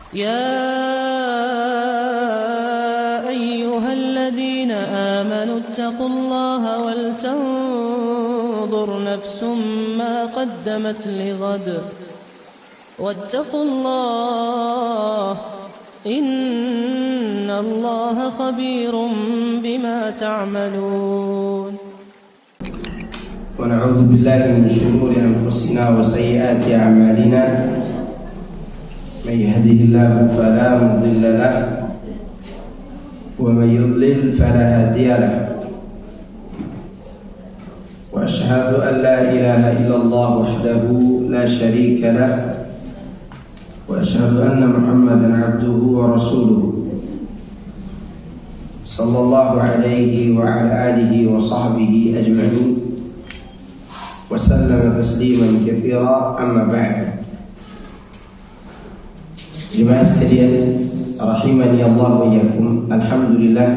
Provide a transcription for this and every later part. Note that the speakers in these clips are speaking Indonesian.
يا أيها الذين آمنوا اتقوا الله ولتنظر نفس ما قدمت لغد واتقوا الله إن الله خبير بما تعملون. ونعوذ بالله من شرور أنفسنا وسيئات أعمالنا، من يهده الله فلا مضل له ومن يضلل فلا هادي له، وأشهد أن لا إله إلا الله وحده لا شريك له، وأشهد أن محمدا عبده ورسوله صلى الله عليه وعلى آله وصحبه أجمعين وسلم تسليما كثيرا. أما بعد. Jemaah sekalian rahimani Allah wa iyyakum. Alhamdulillah,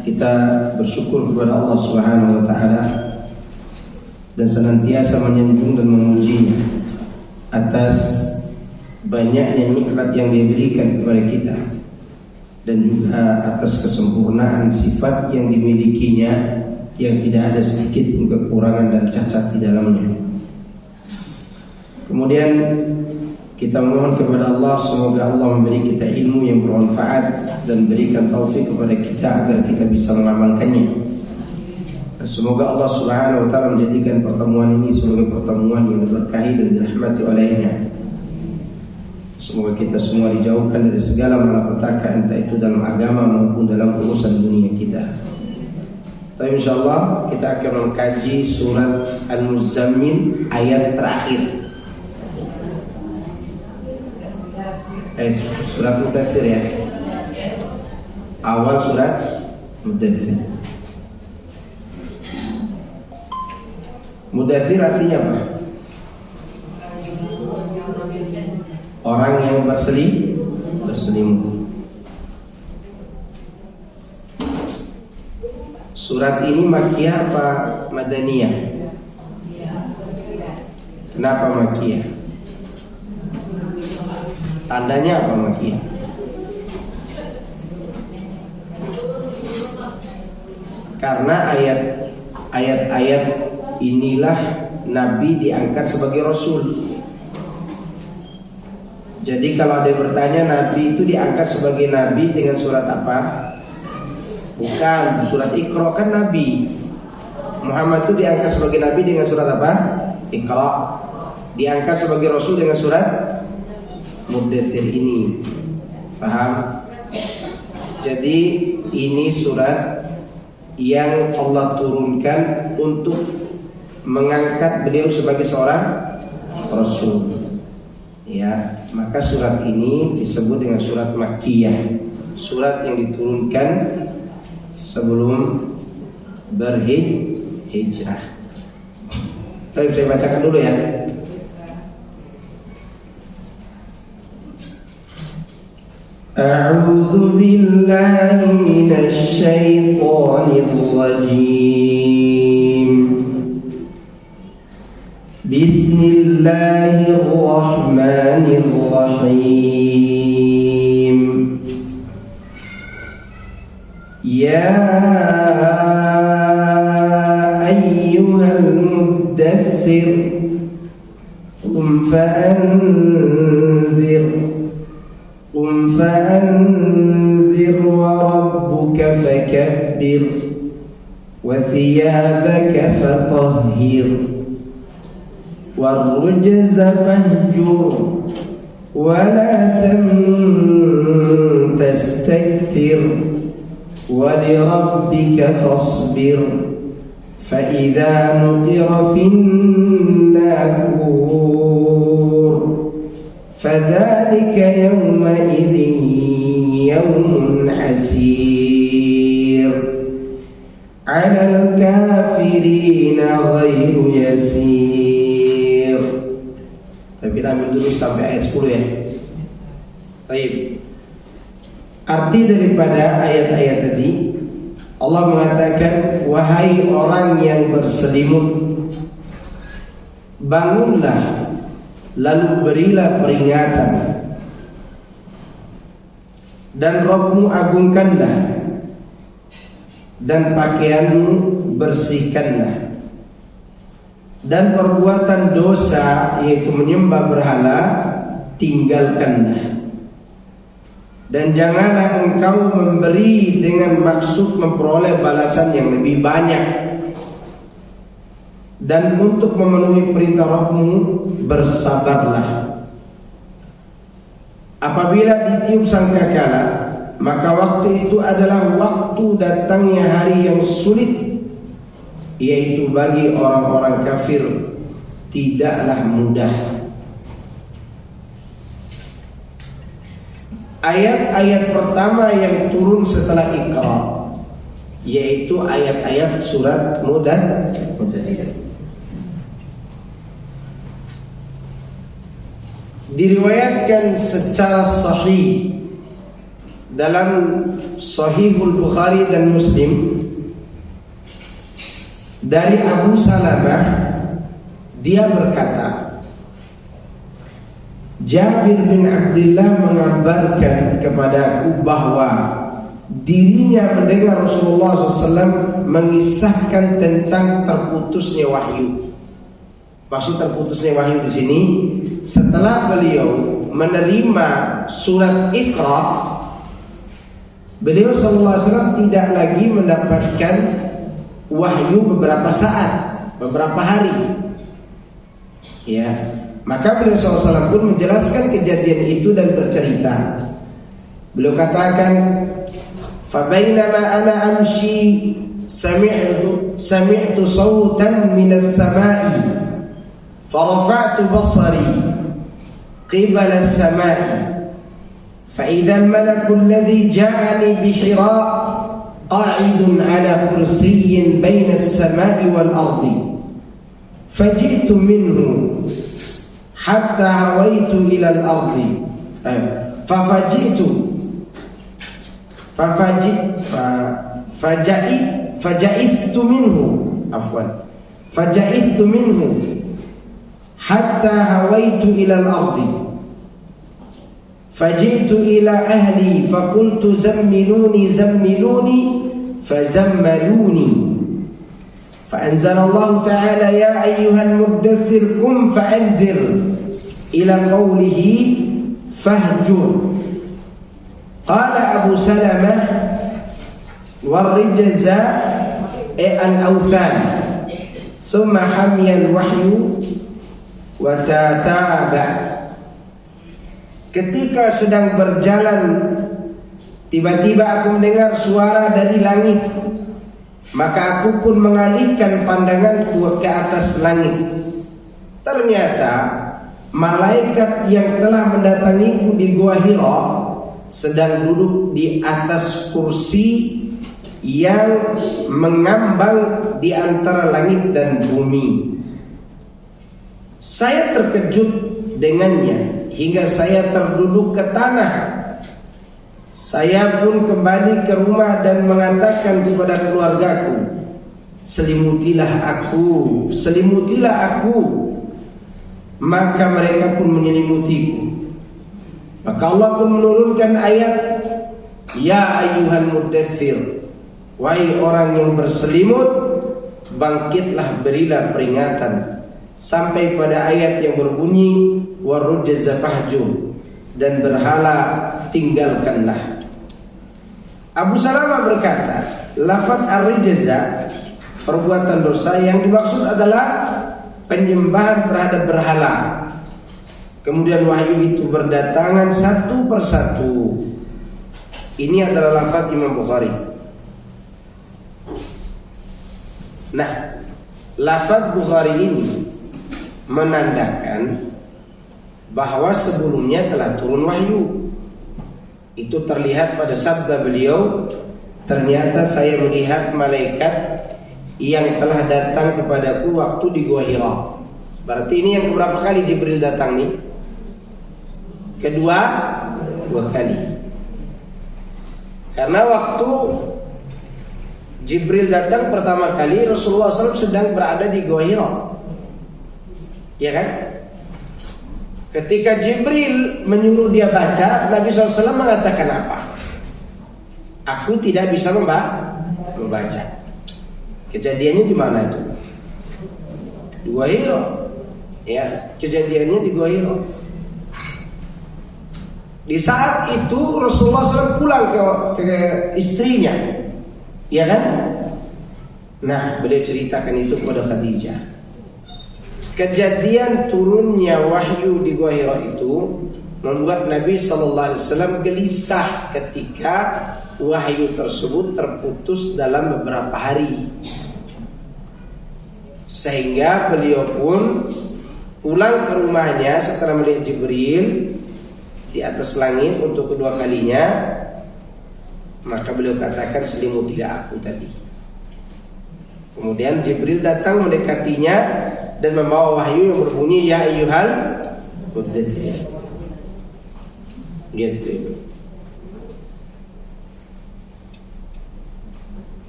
kita bersyukur kepada Allah Subhanahu wa taala dan senantiasa menyanjung dan memujinya atas banyaknya nikmat yang Dia berikan kepada kita dan juga atas kesempurnaan sifat yang dimilikinya yang tidak ada sedikit pun kekurangan dan cacat di dalamnya. Kemudian kita memohon kepada Allah semoga Allah memberi kita ilmu yang bermanfaat dan berikan taufik kepada kita agar kita bisa mengamalkannya. Dan semoga Allah Subhanahu wa taala menjadikan pertemuan ini sebagai pertemuan yang diberkahi dan dirahmati olehnya. Semoga kita semua dijauhkan dari segala malapetaka, entah itu dalam agama maupun dalam urusan dunia kita. Tapi insyaallah kita akan mengkaji surat Al-Muzammil ayat terakhir. Surat Mudaththir ya. Awal surat Mudaththir. Mudaththir artinya apa? Orang yang berselimut. Surat ini Makkiyah apa Madaniyah? Kenapa Makkiyah? Tandanya apa Makkiyah? Karena ayat-ayat inilah Nabi diangkat sebagai Rasul. Jadi kalau ada yang bertanya Nabi itu diangkat sebagai Nabi dengan surat apa? Bukan, surat Iqra kan Nabi. Muhammad itu diangkat sebagai Nabi dengan surat apa? Iqra. Diangkat sebagai Rasul dengan surat Mudaththir ini. Faham? Jadi ini surat yang Allah turunkan untuk mengangkat beliau sebagai seorang Rasul. Ya, maka surat ini disebut dengan surat Makkiyah. Surat yang diturunkan sebelum berhijrah. Baik, saya bacakan dulu ya. A'udzu billahi minasy syaithanir rajim. Bismillahirrahmanirrahim. Ya ayyuhal muddaththir qum fa'anzir wa rabbuka fakabbir wa thiyabaka fatahhir warrujza fahjur wa la tastakthir wa lirabbika fasbir fa idza nuqira fin naqur fadzalika yawma idzin yawmun asir 'alal kafirina ghairu yasir. Tapi kita ambil dulu sampai ayat 10 ya. Baik. Arti daripada ayat-ayat tadi, Allah mengatakan, wahai orang yang berselimut, bangunlah, lalu berilah peringatan dan Rabbmu agungkanlah, dan pakaianmu bersihkanlah, dan perbuatan dosa yaitu menyembah berhala tinggalkanlah, dan janganlah engkau memberi dengan maksud memperoleh balasan yang lebih banyak, dan untuk memenuhi perintah Rabbmu bersabarlah. Apabila ditiup sangkakala, maka waktu itu adalah waktu datangnya hari yang sulit, yaitu bagi orang-orang kafir tidaklah mudah. Ayat-ayat pertama yang turun setelah Iqra, yaitu ayat-ayat surat Mudaththir. Diriwayatkan secara sahih dalam Sahihul Bukhari dan Muslim dari Abu Salamah, dia berkata, Jabir bin Abdullah mengabarkan kepadaku bahwa dirinya mendengar Rasulullah SAW mengisahkan tentang terputusnya wahyu. Maksud terputusnya wahyu di sini, setelah beliau menerima surat Iqra, beliau SAW tidak lagi mendapatkan wahyu beberapa saat, beberapa hari. Ya, maka beliau SAW pun menjelaskan kejadian itu dan bercerita. Beliau katakan, "Fabainama ana amshi sami'tu sautan minas sama'i farafa'tu basari qibala as-sama'i فإذا الملك الذي جاءني بحراء قاعد على كرسي بين السماء والأرض فجئت منه حتى هويت إلى الأرض فجئت منه حتى هويت إلى الأرض فجئت إلى أهلي فقلت زملوني فزملوني فأنزل الله تعالى يا أيها المدثر قم فأنذر إلى قوله فاهجر قال أبو سلمة والرجز الأوثان ثم حمي الوحي وتتابع. Ketika sedang berjalan, tiba-tiba aku mendengar suara dari langit, maka aku pun mengalihkan pandanganku ke atas langit. Ternyata malaikat yang telah mendatangiku di Gua Hira sedang duduk di atas kursi yang mengambang di antara langit dan bumi. Saya terkejut dengannya hingga saya terduduk ke tanah. Saya pun kembali ke rumah dan mengatakan kepada keluargaku, selimutilah aku. Maka mereka pun menyelimutiku. Maka Allah pun menurunkan ayat, Ya ayyuhal mudaththir, wahai orang yang berselimut, bangkitlah, berilah peringatan. Sampai pada ayat yang berbunyi warujza fahjur, dan berhala tinggalkanlah. Abu Salamah berkata, lafaz ar-rijza, perbuatan dosa, yang dimaksud adalah penyembahan terhadap berhala. Kemudian wahyu itu berdatangan satu persatu. Ini adalah lafaz Imam Bukhari. Nah, lafaz Bukhari ini menandakan bahwa sebelumnya telah turun wahyu. Itu terlihat pada sabda beliau, ternyata saya melihat malaikat yang telah datang kepadaku waktu di Gua Hira. Berarti ini yang keberapa kali Jibril datang nih? Kedua kali. Karena waktu Jibril datang pertama kali, Rasulullah SAW sedang berada di Gua Hira, ya kan? Ketika Jibril menyuruh dia baca, Nabi SAW mengatakan apa? Aku tidak bisa membaca. Kejadiannya di mana itu? Di Gua Hira. Ya, kejadiannya di Gua Hira. Di saat itu Rasulullah SAW pulang ke istrinya, ya kan? Nah, beliau ceritakan itu kepada Khadijah. Kejadian turunnya wahyu di Gua Hira itu membuat Nabi SAW gelisah ketika wahyu tersebut terputus dalam beberapa hari, sehingga beliau pun pulang ke rumahnya setelah melihat Jibril di atas langit untuk kedua kalinya. Maka beliau katakan, selimutilah aku tadi. Kemudian Jibril datang mendekatinya dan membawa wahyu yang berbunyi, ya ayyuhal mudaththir. Gitu.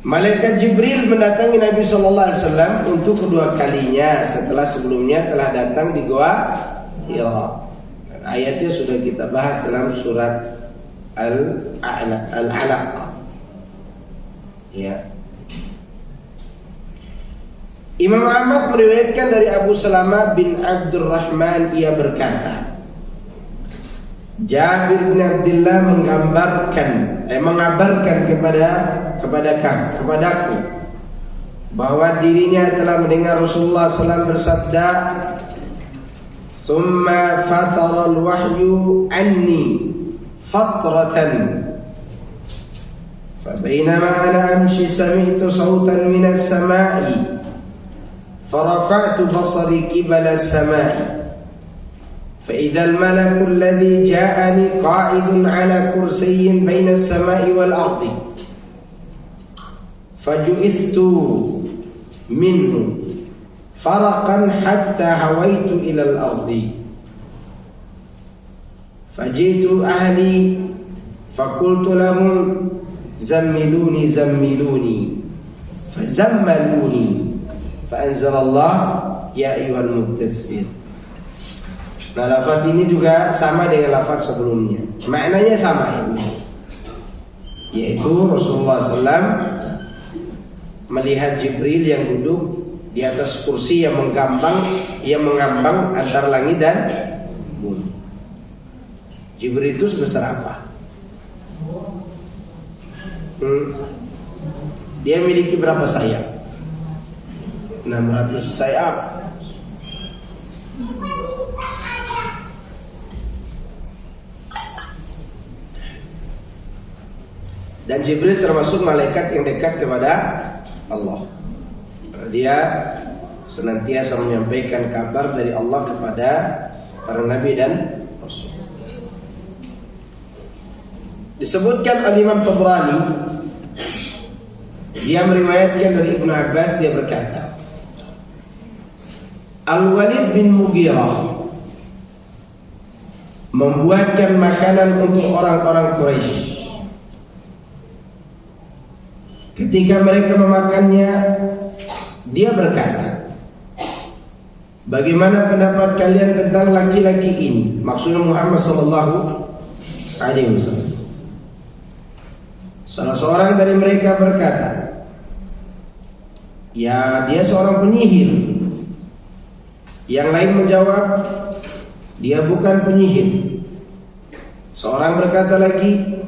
Malaikat Jibril mendatangi Nabi SAW untuk kedua kalinya setelah sebelumnya telah datang di Gua Hira. Ayatnya sudah kita bahas dalam surat Al-Alaq. Ya. Imam Ahmad meriwayatkan dari Abu Salamah bin Abdurrahman, ia berkata, Jabir bin Abdullah mengabarkan kepadaku bahwa dirinya telah mendengar Rasulullah SAW bersabda, Summa fatara al-wahyu anni fatratan fabainama ana amshi sami'tu sautan minas sama'i farafa'tu basari qibala as-sama'i فإذا الملك الذي جاءني قائد على كرسي بين السماء والأرض فجئثت منه فرقا حتى هويت إلى الأرض فجئت أهلي فقلت لهم زملوني زملوني فزملوني فأنزل الله يا أيها المدثر. Nah, lafaz ini juga sama dengan lafaz sebelumnya. Maknanya sama ini, yaitu Rasulullah SAW melihat Jibril yang duduk di atas kursi yang mengambang antara langit dan bumi. Jibril itu sebesar apa? Dia memiliki berapa sayap? 600 sayap. Dan Jibril termasuk malaikat yang dekat kepada Allah. Dia senantiasa menyampaikan kabar dari Allah kepada para nabi dan rasul. Disebutkan Al-Imam Tabrani, dia meriwayatkan dari Ibnu Abbas, dia berkata, Al-Walid bin Mughirah membuatkan makanan untuk orang-orang Quraisy. Ketika mereka memakannya, dia berkata, bagaimana pendapat kalian tentang laki-laki ini? Maksudnya Muhammad sallallahu alaihi wasallam. Salah seorang dari mereka berkata, ya, dia seorang penyihir. Yang lain menjawab, dia bukan penyihir. Seorang berkata lagi,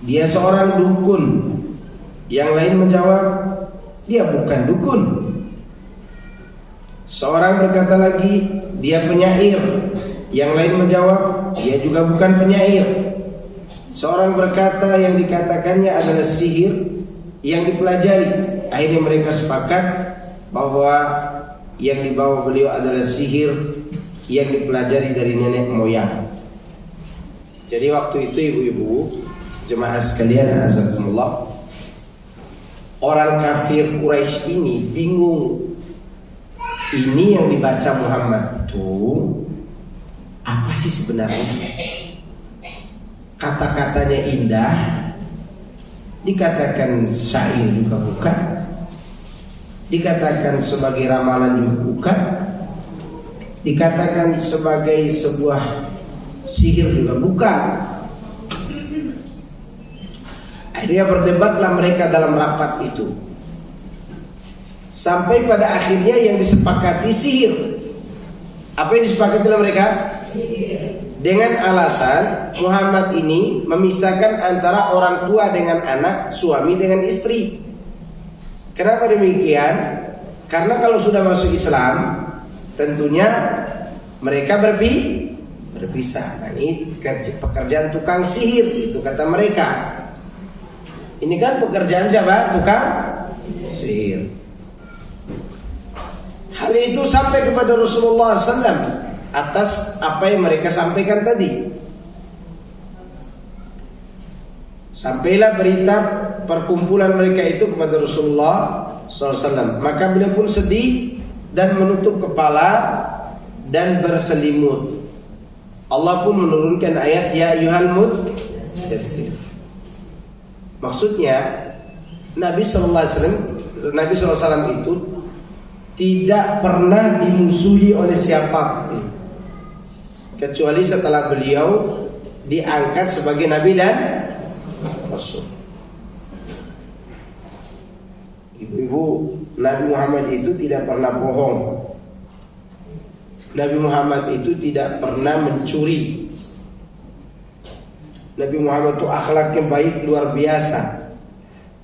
dia seorang dukun. Yang lain menjawab, dia bukan dukun. Seorang berkata lagi, dia penyair. Yang lain menjawab, dia juga bukan penyair. Seorang berkata yang dikatakannya adalah sihir yang dipelajari. Akhirnya mereka sepakat bahwa yang dibawa beliau adalah sihir yang dipelajari dari nenek moyang. Jadi waktu itu ibu-ibu jemaah sekalian, azakumullah, orang kafir Quraisy ini bingung. Ini yang dibaca Muhammad itu apa sih sebenarnya? Kata-katanya indah, dikatakan syair juga bukan, dikatakan sebagai ramalan juga bukan, dikatakan sebagai sebuah sihir juga bukan. Akhirnya berdebatlah mereka dalam rapat itu. Sampai pada akhirnya yang disepakati sihir. Apa yang disepakati oleh mereka? Dengan alasan Muhammad ini memisahkan antara orang tua dengan anak, suami dengan istri. Kenapa demikian? Karena kalau sudah masuk Islam, tentunya mereka berpisah. Nah, ini pekerjaan tukang sihir, itu kata mereka. Ini kan pekerjaan siapa? Tukang sihir. Hal itu sampai kepada Rasulullah SAW atas apa yang mereka sampaikan tadi. Sampailah berita perkumpulan mereka itu kepada Rasulullah SAW. Maka beliau pun sedih dan menutup kepala dan berselimut. Allah pun menurunkan ayat Ya ayyuhal muddatsir. Maksudnya Nabi SAW itu tidak pernah dimusuhi oleh siapapun kecuali setelah beliau diangkat sebagai Nabi dan Rasul. Ibu-ibu, Nabi Muhammad itu tidak pernah bohong. Nabi Muhammad itu tidak pernah mencuri. Nabi Muhammad itu akhlaknya baik luar biasa.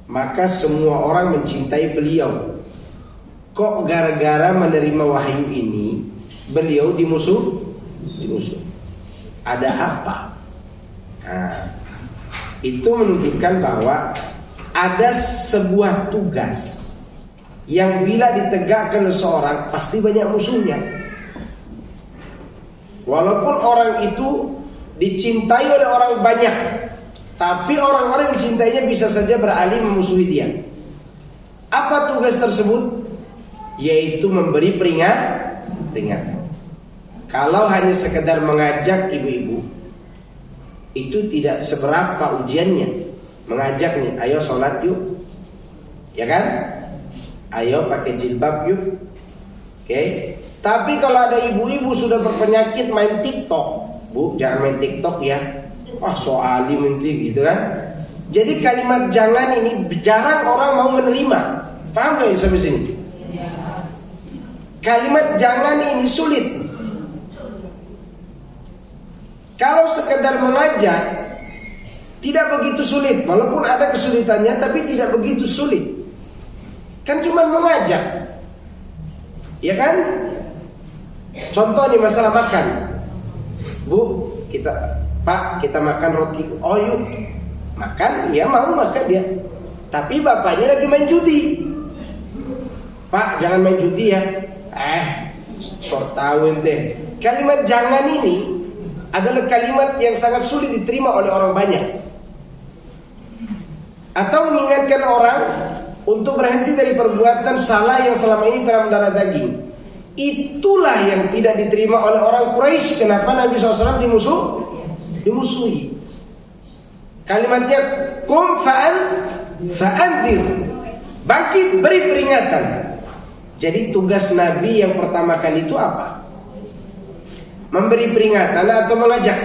Maka semua orang mencintai beliau. Kok gara-gara menerima wahyu ini beliau dimusuh? Ada apa? Nah, itu menunjukkan bahwa ada sebuah tugas yang bila ditegakkan oleh seorang pasti banyak musuhnya. Walaupun orang itu dicintai oleh orang banyak, tapi orang-orang yang dicintainya bisa saja beralih memusuhi dia. Apa tugas tersebut? Yaitu memberi peringatan. Kalau hanya sekedar mengajak ibu-ibu, itu tidak seberapa ujiannya. Mengajak nih, ayo sholat yuk, ya kan? Ayo pakai jilbab yuk, oke? Tapi kalau ada ibu-ibu sudah berpenyakit main TikTok, Bu, jangan main TikTok ya. So alim nanti gitu kan. Jadi kalimat jangan ini jarang orang mau menerima. Paham gak ya sampai sini? Kalimat jangan ini sulit. Kalau sekedar mengajak tidak begitu sulit. Walaupun ada kesulitannya tapi tidak begitu sulit. Kan cuma mengajak, ya kan? Contoh nih masalah makan. Bu, Pak, kita makan roti. Oh yuk, makan, ya mau makan dia. Tapi bapaknya lagi main judi. Pak, jangan main judi ya. Sok tahu ente. Kalimat jangan ini adalah kalimat yang sangat sulit diterima oleh orang banyak. Atau mengingatkan orang untuk berhenti dari perbuatan salah yang selama ini telah mendarah daging. Itulah yang tidak diterima oleh orang Quraisy. Kenapa Nabi SAW dimusuhi? Kalimatnya kum fa'andir, bangkit beri peringatan. Jadi tugas Nabi yang pertama kali itu apa? Memberi peringatan atau mengajak?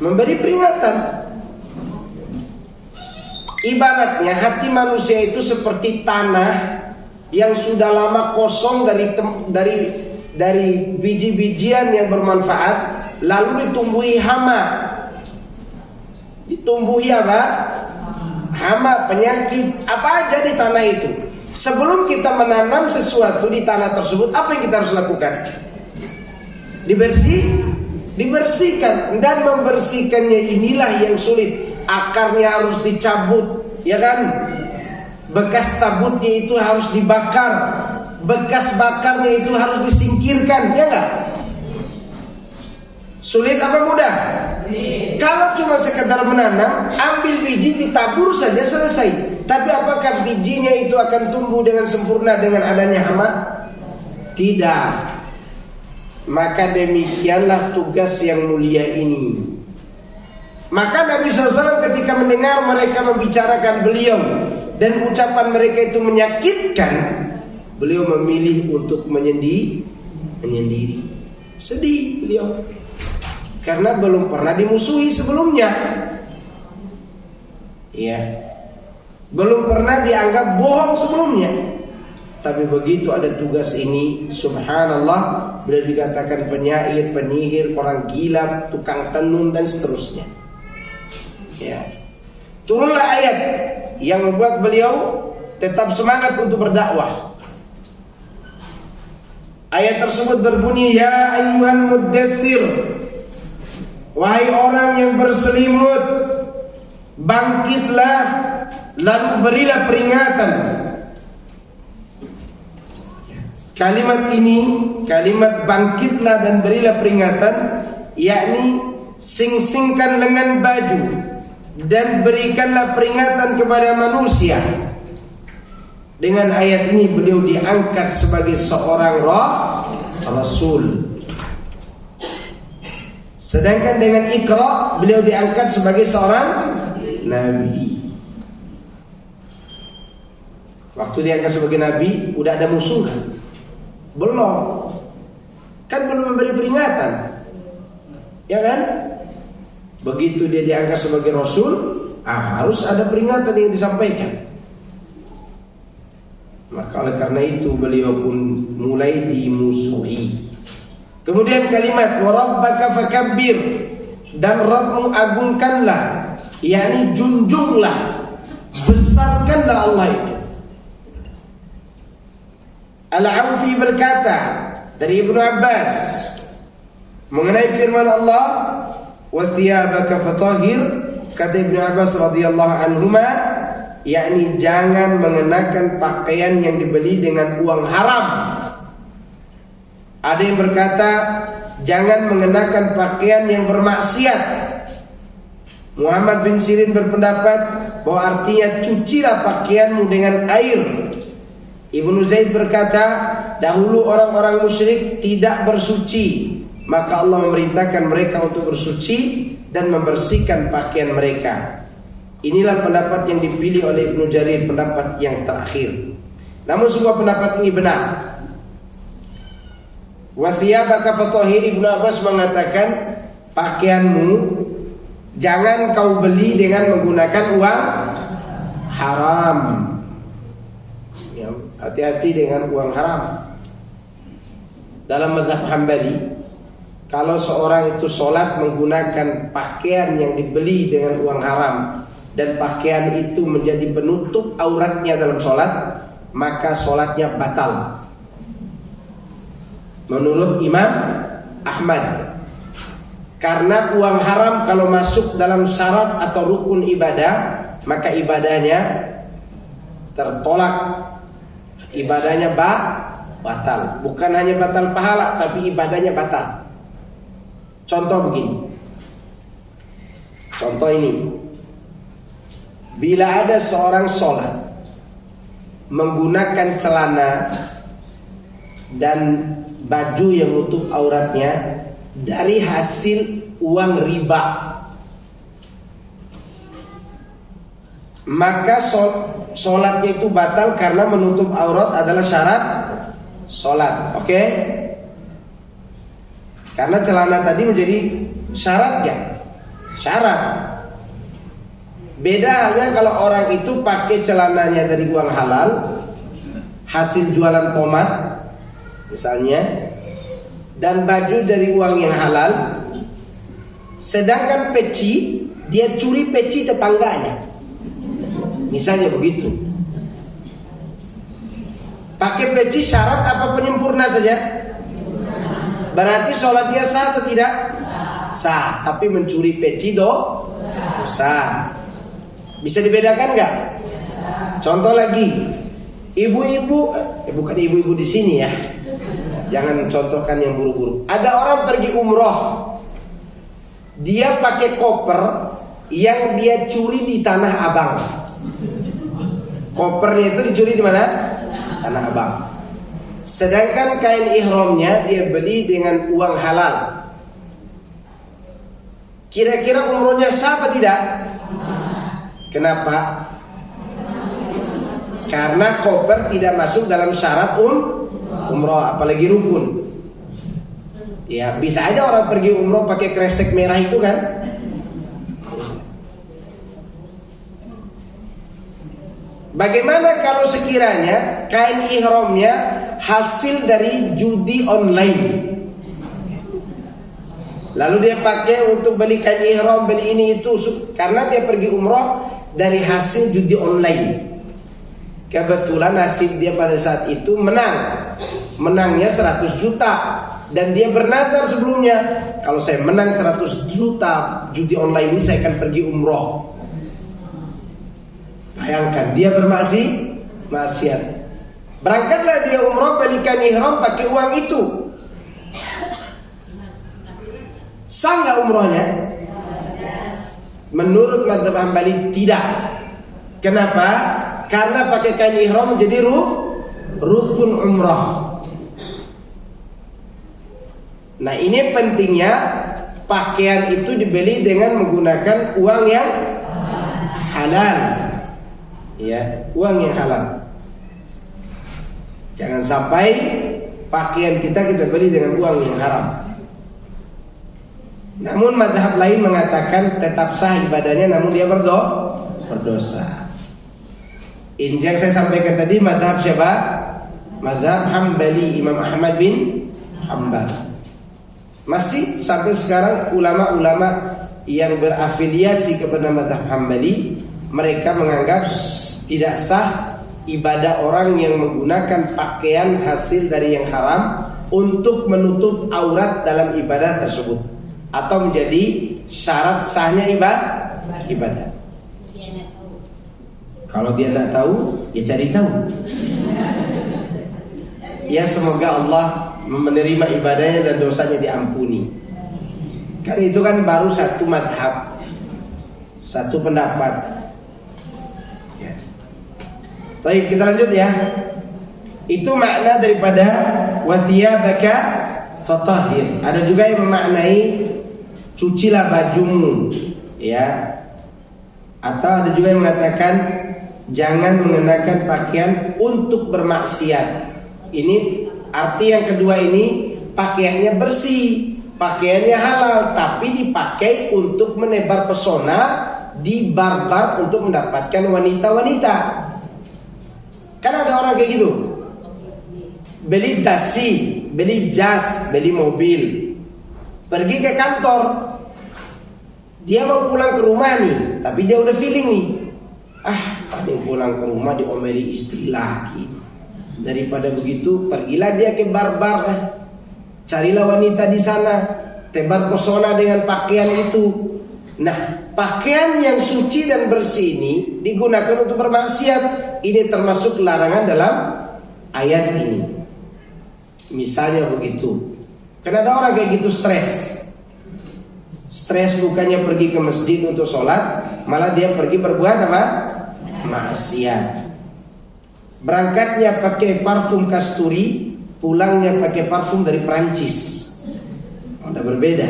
Memberi peringatan. Ibaratnya hati manusia itu seperti tanah yang sudah lama kosong dari biji-bijian yang bermanfaat, lalu ditumbuhi hama. Ditumbuhi apa? Hama, penyakit, apa aja di tanah itu. Sebelum kita menanam sesuatu di tanah tersebut, apa yang kita harus lakukan? Dibersihkan. Dan membersihkannya inilah yang sulit. Akarnya harus dicabut, ya kan? Bekas cabutnya itu harus dibakar, bekas bakarnya itu harus disingkirkan, ya enggak? Sulit apa mudah? Kalau cuma sekedar menanam, ambil biji ditabur saja selesai. Tapi apakah bijinya itu akan tumbuh dengan sempurna dengan adanya hama? Tidak. Maka demikianlah tugas yang mulia ini. Maka Nabi SAW ketika mendengar mereka membicarakan beliau dan ucapan mereka itu menyakitkan, beliau memilih untuk menyendiri. Sedih beliau karena belum pernah dimusuhi sebelumnya. Ya. Belum pernah dianggap bohong sebelumnya. Tapi begitu ada tugas ini, subhanallah, beliau dikatakan penyair, penyihir, orang gila, tukang tenun dan seterusnya. Ya. Turunlah ayat yang membuat beliau tetap semangat untuk berdakwah. Ayat tersebut berbunyi, ya ayyuhal muddatsir, wahai orang yang berselimut, bangkitlah lalu berilah peringatan. Kalimat ini, kalimat bangkitlah dan berilah peringatan, yakni sing-singkan lengan baju dan berikanlah peringatan kepada manusia. Dengan ayat ini beliau diangkat sebagai seorang rasul. Sedangkan dengan Iqra beliau diangkat sebagai seorang nabi. Waktu diangkat sebagai nabi udah ada musuh kan? Belum. Kan belum memberi peringatan. Ya kan? Begitu dia diangkat sebagai rasul, harus ada peringatan yang disampaikan. Maka oleh karena itu beliau pun mulai dimusuhi. Kemudian kalimat wa rabbaka fakabbir, dan Rabbmu agungkanlah, yakni junjunglah, besarkanlah Allah itu. Al-Aufi berkata dari Ibnu Abbas mengenai firman Allah wa thiyabaka fatahhir, kata Ibnu Abbas radhiyallahu anhuma, yakni jangan mengenakan pakaian yang dibeli dengan uang haram. Ada yang berkata jangan mengenakan pakaian yang bermaksiat. Muhammad bin Sirin berpendapat bahwa artinya cucilah pakaianmu dengan air. Ibnu Zaid berkata dahulu orang-orang musyrik tidak bersuci, maka Allah memerintahkan mereka untuk bersuci dan membersihkan pakaian mereka. Inilah pendapat yang dipilih oleh Ibnu Jarir, pendapat yang terakhir. Namun semua pendapat ini benar. Wa thiyabaka fatahhir, Ibnu Abbas mengatakan pakaianmu jangan kau beli dengan menggunakan uang haram. Ya, hati-hati dengan uang haram. Dalam mazhab Hambali, kalau seorang itu sholat menggunakan pakaian yang dibeli dengan uang haram dan pakaian itu menjadi penutup auratnya dalam sholat, maka sholatnya batal. Menurut Imam Ahmad, karena uang haram kalau masuk dalam syarat atau rukun ibadah, maka ibadahnya tertolak, ibadahnya batal. Bukan hanya batal pahala, tapi ibadahnya batal. Contoh begini, contoh ini, bila ada seorang sholat menggunakan celana dan baju yang menutup auratnya dari hasil uang riba, maka sholatnya itu batal karena menutup aurat adalah syarat sholat. Oke? Karena celana tadi menjadi syarat ya? Syarat. Beda halnya kalau orang itu pakai celananya dari uang halal, hasil jualan tomat misalnya, dan baju dari uang yang halal, sedangkan peci dia curi peci tetangganya, misalnya begitu. Pakai peci syarat apa penyempurna saja? Berarti sholatnya sah atau tidak? Sah. Tapi mencuri peci dosa. Bisa dibedakan nggak? Contoh lagi, ibu-ibu, bukan ibu-ibu di sini ya. Jangan contohkan yang buru-buru. Ada orang pergi umroh, dia pakai koper yang dia curi di Tanah Abang. Kopernya itu dicuri di mana? Tanah Abang. Sedangkan kain ihramnya dia beli dengan uang halal. Kira-kira umrohnya sah apa tidak? Kenapa? Karena koper tidak masuk dalam syarat umroh, apalagi rukun. Ya, bisa aja orang pergi umroh pakai kresek merah itu kan. Bagaimana kalau sekiranya kain ihramnya hasil dari judi online? Lalu dia pakai untuk beli kain ihram, beli ini itu, karena dia pergi umroh dari hasil judi online. Kebetulan nasib dia pada saat itu menangnya 100 juta, dan dia bernadar sebelumnya, kalau saya menang 100 juta judi online ini saya akan pergi umroh. Bayangkan dia bermaksiat. Berangkatlah dia umroh, belikan ihram pakai uang itu. Sah nggak umrohnya? Menurut mazhab Hambali tidak. Kenapa? Karena pakai kain ihram menjadi rukun umroh. Nah, ini pentingnya pakaian itu dibeli dengan menggunakan uang yang halal. Ya, uang yang halal. Jangan sampai pakaian kita beli dengan uang yang haram. Namun mazhab lain mengatakan tetap sah ibadahnya, namun dia berdosa. Ini yang saya sampaikan tadi mazhab siapa? Mazhab Hambali, Imam Ahmad bin Hanbal. Masih sampai sekarang ulama-ulama yang berafiliasi kepada mazhab Hambali, mereka menganggap tidak sah ibadah orang yang menggunakan pakaian hasil dari yang haram untuk menutup aurat dalam ibadah tersebut, atau menjadi syarat sahnya ibadah. Kalau dia tidak tahu, ya cari tahu. Ya, semoga Allah menerima ibadahnya dan dosanya diampuni. Kan itu kan baru satu madhab, satu pendapat. Baik, kita lanjut ya. Itu makna daripada wa thiyabaka fatahhir. Ada juga yang memaknai cucilah bajumu, ya. Atau ada juga yang mengatakan jangan mengenakan pakaian untuk bermaksiat. Ini arti yang kedua, ini pakaiannya bersih, pakaiannya halal, tapi dipakai untuk menebar pesona di bar-bar untuk mendapatkan wanita-wanita. Kan ada orang kayak gitu, beli dasi, beli jas, beli mobil, pergi ke kantor. Dia mau pulang ke rumah nih, tapi dia udah feeling nih, paling pulang ke rumah diomeli istri lagi. Daripada begitu, pergilah dia ke bar-bar, carilah wanita di sana, tebar pesona dengan pakaian itu. Nah, pakaian yang suci dan bersih ini digunakan untuk bermaksiat. Ini termasuk larangan dalam ayat ini. Misalnya begitu. Karena ada orang kayak gitu stres bukannya pergi ke masjid untuk sholat, malah dia pergi berbuat apa? Maksiat. Berangkatnya pakai parfum kasturi, pulangnya pakai parfum dari Perancis. Udah berbeda.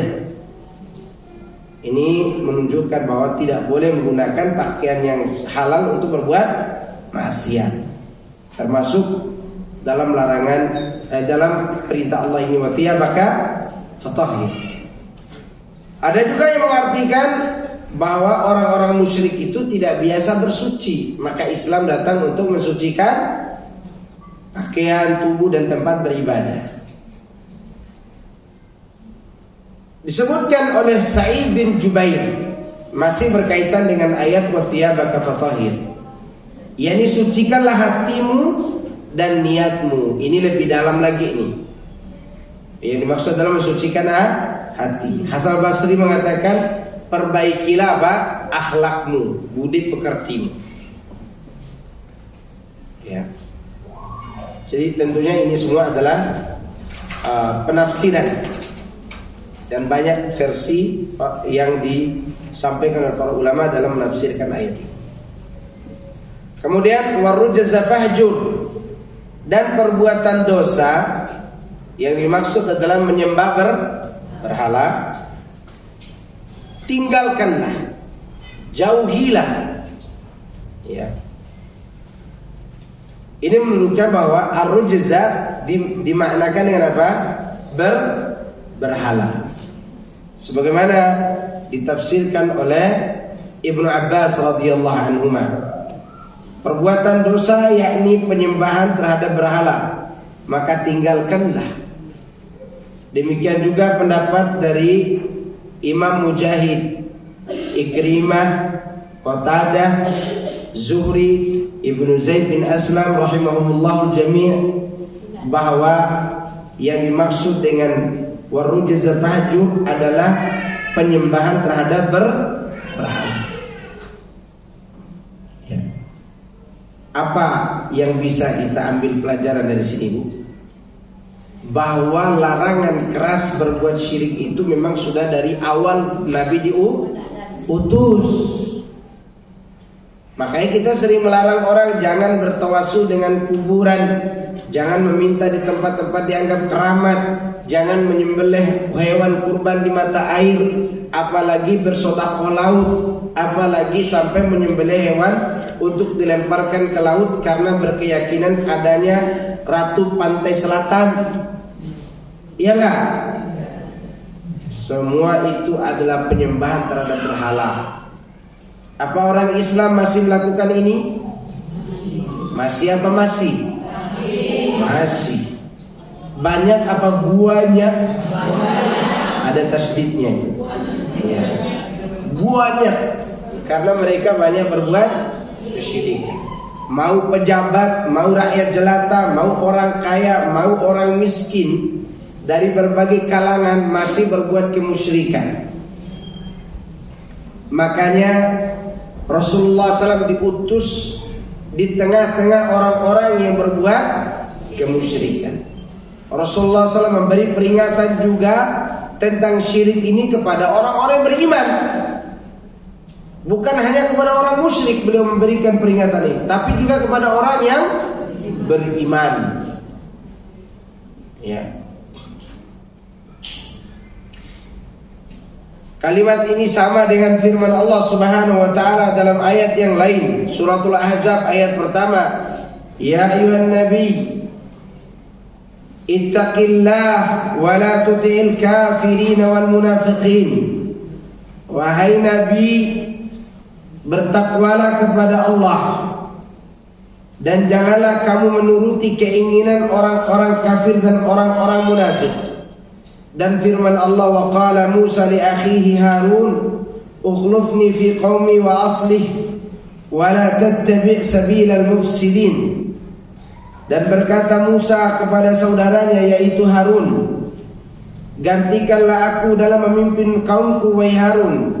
Ini menunjukkan bahwa tidak boleh menggunakan pakaian yang halal untuk berbuat maksiat. Termasuk dalam larangan dalam perintah Allah ini, wa thiyabaka fatahhir. Ada juga yang mengartikan bahwa orang-orang musyrik itu tidak biasa bersuci, maka Islam datang untuk mensucikan pakaian, tubuh dan tempat beribadah. Disebutkan oleh Sa'id bin Jubair, masih berkaitan dengan ayat wa thiyabaka fatahhir, yakni sucikanlah hatimu dan niatmu. Ini lebih dalam lagi nih. Yang dimaksud dalam mensucikan hati. Hasan Basri mengatakan perbaikilah apa? Akhlakmu, budi pekertimu. Ya. Jadi tentunya ini semua adalah penafsiran. Dan banyak versi yang disampaikan oleh para ulama dalam menafsirkan ayat ini. Kemudian warujza fahjur, dan perbuatan dosa yang dimaksud adalah menyembah berhala, tinggalkanlah, jauhilah. Ya. Ini menunjukkan bahwa ar-rujza dimaknakan dengan apa? Berhala. Sebagaimana ditafsirkan oleh Ibnu Abbas radhiyallahu anhuma. perbuatan dosa yakni penyembahan terhadap berhala, maka tinggalkanlah. Demikian juga pendapat dari Imam Mujahid, Ikrimah, Qatadah, Zuhri, Ibnu Zaid bin Aslam rahimahumullah jami' bahwa yang dimaksud dengan warujaz fahjur adalah penyembahan terhadap berhala. Ya. Apa yang bisa kita ambil pelajaran dari sini, Bu? Bahwa larangan keras berbuat syirik itu memang sudah dari awal Nabi diutus. Makanya kita sering melarang orang jangan bertawasul dengan kuburan, jangan meminta di tempat-tempat dianggap keramat, jangan menyembelih hewan kurban di mata air, apalagi bersedekah laut, apalagi sampai menyembelih hewan untuk dilemparkan ke laut karena berkeyakinan adanya ratu pantai selatan. Iya enggak? Semua itu adalah penyembahan terhadap berhala. Apa orang Islam masih melakukan ini? Masih apa masih? Masih. Banyak apa buahnya? Ada tasdidnya itu. Ya. Banyak. Karena mereka banyak berbuat kesyirikan. Mau pejabat, mau rakyat jelata, mau orang kaya, mau orang miskin, dari berbagai kalangan masih berbuat kemusyrikan. Makanya Rasulullah SAW diutus di tengah-tengah orang-orang yang berbuat kemusyrikan. Rasulullah SAW memberi peringatan juga tentang syirik ini kepada orang-orang yang beriman. Bukan hanya kepada orang musyrik beliau memberikan peringatan ini, tapi juga kepada orang yang beriman. Ya. Kalimat ini sama dengan firman Allah Subhanahu wa taala dalam ayat yang lain, Suratul Ahzab ayat pertama. Ya ayyuhan nabi ittaqillah wa la tuti'il kafirin wal munafiqin. Wahai nabi, bertakwalah kepada Allah dan janganlah kamu menuruti keinginan orang-orang kafir dan orang-orang munafik. Dan firman Allah, wa qala Musa li akhihi Harun ukhlufni fi qaumi wa aslih wa la tattabi' sabilal mufsidin. Dan berkata Musa kepada saudaranya yaitu Harun, gantikanlah aku dalam memimpin kaumku wahai Harun,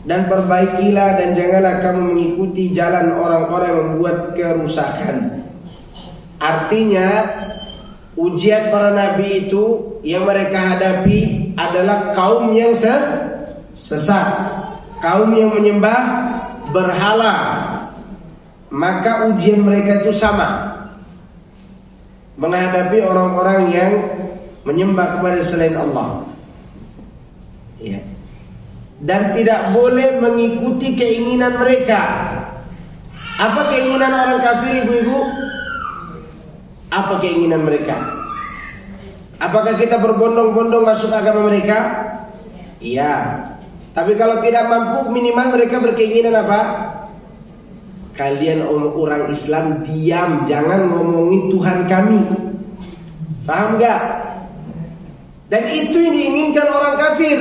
dan perbaikilah dan janganlah kamu mengikuti jalan orang-orang yang membuat kerusakan. Artinya ujian para nabi itu yang mereka hadapi adalah kaum yang sesat, kaum yang menyembah berhala. Maka ujian mereka itu sama, menghadapi orang-orang yang menyembah kepada selain Allah. Ya. Dan tidak boleh mengikuti keinginan mereka. Apa keinginan orang kafir, ibu-ibu? Apa keinginan mereka? Apakah kita berbondong-bondong masuk agama mereka? Iya. Tapi kalau tidak mampu, minimal mereka berkeinginan apa? Kalian orang Islam diam, jangan ngomongin Tuhan kami. Paham gak? Dan itu yang diinginkan orang kafir.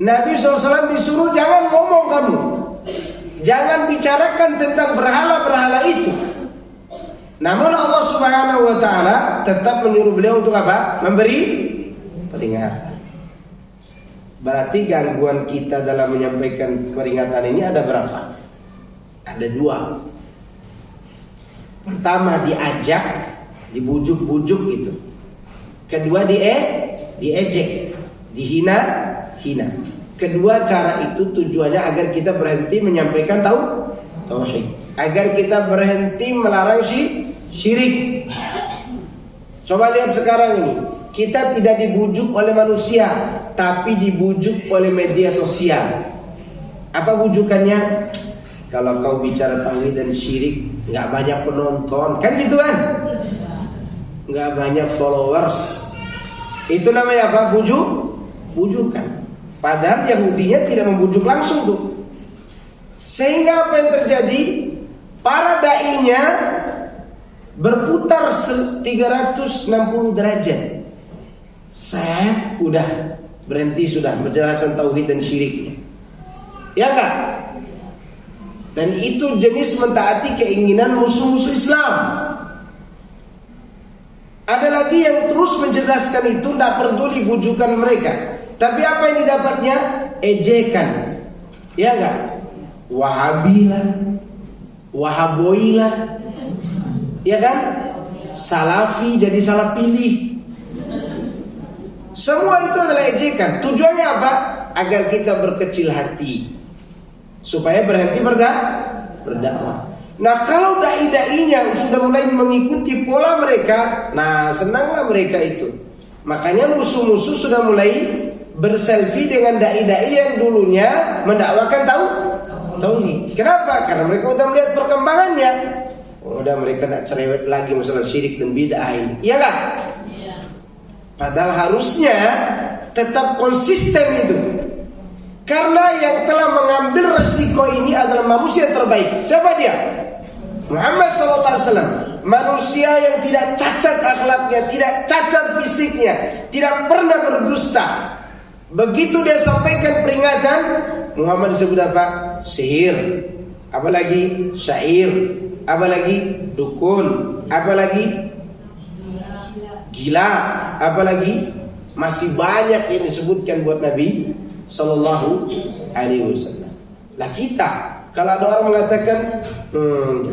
Nabi SAW disuruh jangan ngomong kamu, jangan bicarakan tentang berhala-berhala itu. Namun Allah Subhanahu wa taala tetap menyuruh beliau untuk apa? Memberi peringatan. Berarti gangguan kita dalam menyampaikan peringatan ini ada berapa? Ada dua. Pertama diajak, dibujuk-bujuk gitu. Kedua diejek, dihina. Kedua cara itu tujuannya agar kita berhenti menyampaikan tauhid, agar kita berhenti melarang syirik. Coba lihat sekarang ini, kita tidak dibujuk oleh manusia, tapi dibujuk oleh media sosial. Apa bujukannya? Kalau kau bicara tauhid dan syirik, nggak banyak penonton, kan gitu kan? Nggak banyak followers. Itu namanya apa? Bujukan. Padahal Yahudinya tidak membujuk langsung tuh. Sehingga apa yang terjadi? para da'inya berputar 360 derajat. Udah berhenti sudah penjelasan tauhid dan syirik. Ya enggak? Dan itu jenis mentaati keinginan musuh-musuh Islam. Ada lagi yang terus menjelaskan itu, tidak peduli bujukan mereka. Tapi apa yang didapatnya? Ejekan. Ya enggak? Wahabilah, Wahaboilah, ya kan? Salafi jadi salah pilih. Semua itu adalah ejekan. Tujuannya apa? Agar kita berkecil hati, supaya berhenti berdakwah. Nah, kalau dai-dainya sudah mulai mengikuti pola mereka, nah senanglah mereka itu. Makanya musuh-musuh sudah mulai berselfie dengan dai-dai yang dulunya mendakwakan tauhid. Kenapa? Karena mereka sudah melihat perkembangannya. Udah mereka tidak cerewet lagi masalah syirik dan bid'ah ini. Iya kan? Padahal harusnya tetap konsisten itu. Karena yang telah mengambil resiko ini adalah manusia terbaik. Siapa dia? Muhammad SAW. Manusia yang tidak cacat akhlaknya, tidak cacat fisiknya, tidak pernah berdusta. Begitu dia sampaikan peringatan, Muhammad disebut apa? Sihir. Apalagi syair. Apalagi dukun. Apalagi gila. Apalagi masih banyak yang disebutkan buat Nabi Sallallahu Alaihi Wasallam. Lah kita, kalau ada orang mengatakan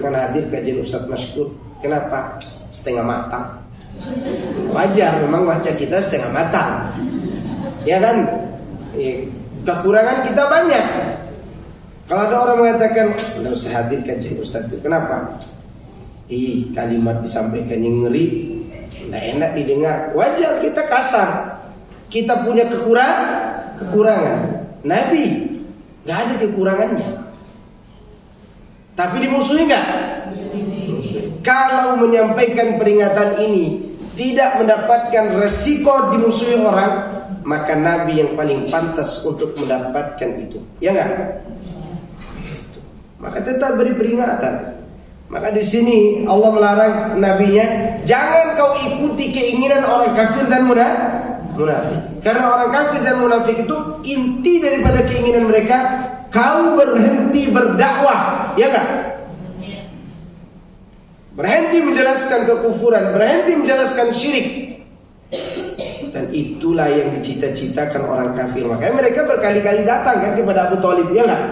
jangan hadir kajian Ustaz Mashkur. Kenapa? Setengah matang. Wajar, memang wajah kita setengah matang. Ya kan? Kekurangan kita banyak. Kalau ada orang mengatakan tidak usah hadir kajian Ustaz itu. Kenapa? Kalimat disampaikan yang ngeri, tidak enak didengar. Wajar kita kasar. Kita punya kekurangan. Nabi nggak ada kekurangannya. Tapi dimusuhi nggak? Kalau menyampaikan peringatan ini tidak mendapatkan resiko dimusuhi orang, maka Nabi yang paling pantas untuk mendapatkan itu. Ya nggak? Maka tetap beri peringatan. Maka di sini Allah melarang nabinya, jangan kau ikuti keinginan orang kafir dan munafik. Karena orang kafir dan munafik itu inti daripada keinginan mereka, kau berhenti berdakwah, ya kan? Berhenti menjelaskan kekufuran, berhenti menjelaskan syirik. Dan itulah yang dicita-citakan orang kafir. Makanya mereka berkali-kali datang kan kepada Abu Thalib, ya enggak?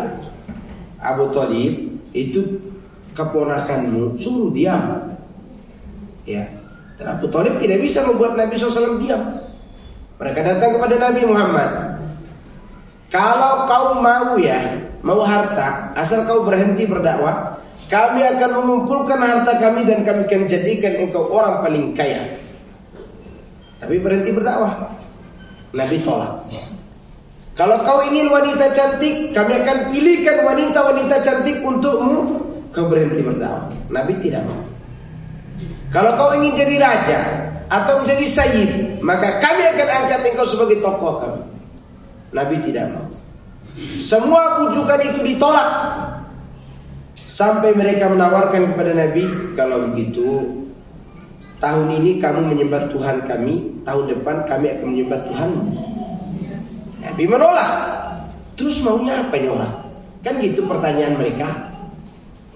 Abu Thalib itu keponakanmu, suruh diam. Ya. Dan Abu Thalib tidak bisa membuat Nabi SAW diam. Mereka datang kepada Nabi Muhammad. Kalau kau mau harta, asal kau berhenti berdakwah, kami akan mengumpulkan harta kami dan kami akan jadikan engkau orang paling kaya. Tapi berhenti berdakwah. Nabi tolak. Kalau kau ingin wanita cantik, kami akan pilihkan wanita-wanita cantik untukmu. Kau berhenti berdakwah. Nabi tidak mau. Kalau kau ingin jadi raja atau menjadi sayyid, maka kami akan angkat engkau sebagai tokoh kami. Nabi tidak mau. Semua pujukan itu ditolak. Sampai mereka menawarkan kepada Nabi, kalau begitu tahun ini kamu menyembah Tuhan kami, tahun depan kami akan menyembah Tuhanmu. Nabi menolak. Terus maunya apa ini orang? Kan gitu pertanyaan mereka.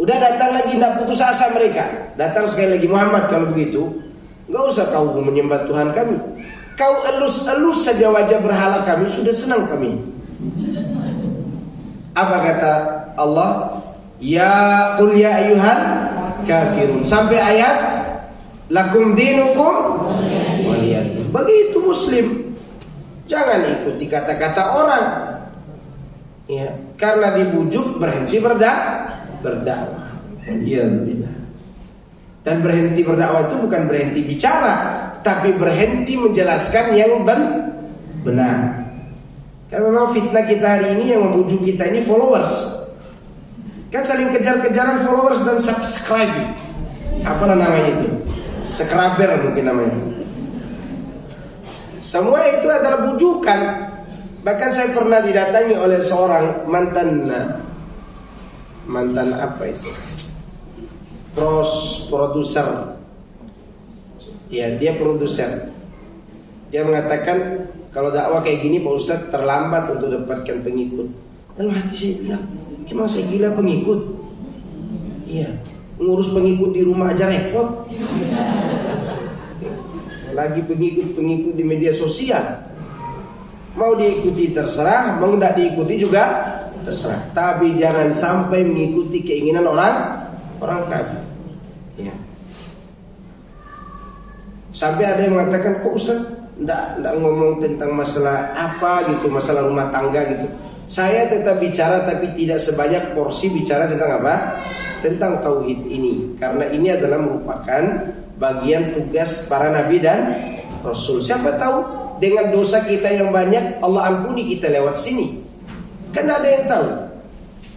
Udah datang lagi, tidak putus asa mereka. Datang sekali lagi, Muhammad kalau begitu enggak usah kau menyembah Tuhan kami. Kau elus-elus saja wajah berhala kami, sudah senang kami. Apa kata Allah? Ya qul ya ayyuhal kafirun. Sampai ayat lakum dinukum waliyadin. Begitu muslim. Jangan ikuti kata-kata orang. Ya, karena dibujuk berhenti berdakwah. Ya, dan berhenti berdakwah itu bukan berhenti bicara, tapi berhenti menjelaskan yang benar. Karena memang fitnah kita hari ini yang membujuk kita ini followers. Kan saling kejar-kejaran followers dan subscribe. Apa namanya itu? Subscriber mungkin namanya. Semua itu adalah bujukan. Bahkan saya pernah didatangi oleh seorang mantan apa itu? produser. Ya, dia produser. Dia mengatakan kalau dakwah kayak gini Pak Ustadz terlambat untuk dapatkan pengikut. Dalam hati saya bilang, emang saya gila pengikut? Iya, ngurus pengikut di rumah aja repot. Lagi pengikut di media sosial. Mau diikuti terserah, mau tidak diikuti juga terserah. Tapi jangan sampai mengikuti keinginan orang kafir. Ya. Sampai ada yang mengatakan, kok Ustaz tidak ngomong tentang masalah apa gitu, masalah rumah tangga gitu. Saya tetap bicara tapi tidak sebanyak porsi bicara tentang apa? Tentang tauhid ini. Karena ini adalah merupakan bagian tugas para nabi dan rasul. Siapa tahu dengan dosa kita yang banyak Allah ampuni kita lewat sini. Kan ada yang tahu.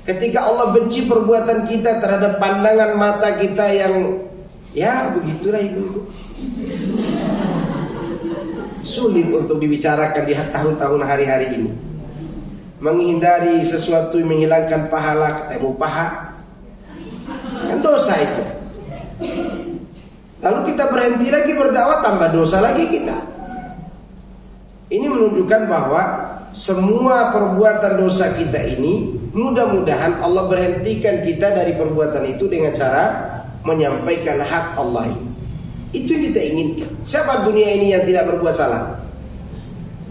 Ketika Allah benci perbuatan kita terhadap pandangan mata kita yang ya begitulah ibu-ibu. Sulit untuk dibicarakan di tahun-tahun hari-hari ini. Menghindari sesuatu yang menghilangkan pahala, ketemu paha, kan dosa itu. Lalu kita berhenti lagi berdakwah, tambah dosa lagi kita. Ini menunjukkan bahwa semua perbuatan dosa kita ini mudah-mudahan Allah berhentikan kita dari perbuatan itu dengan cara menyampaikan hak Allah ini. Itu yang kita inginkan. Siapa dunia ini yang tidak berbuat salah?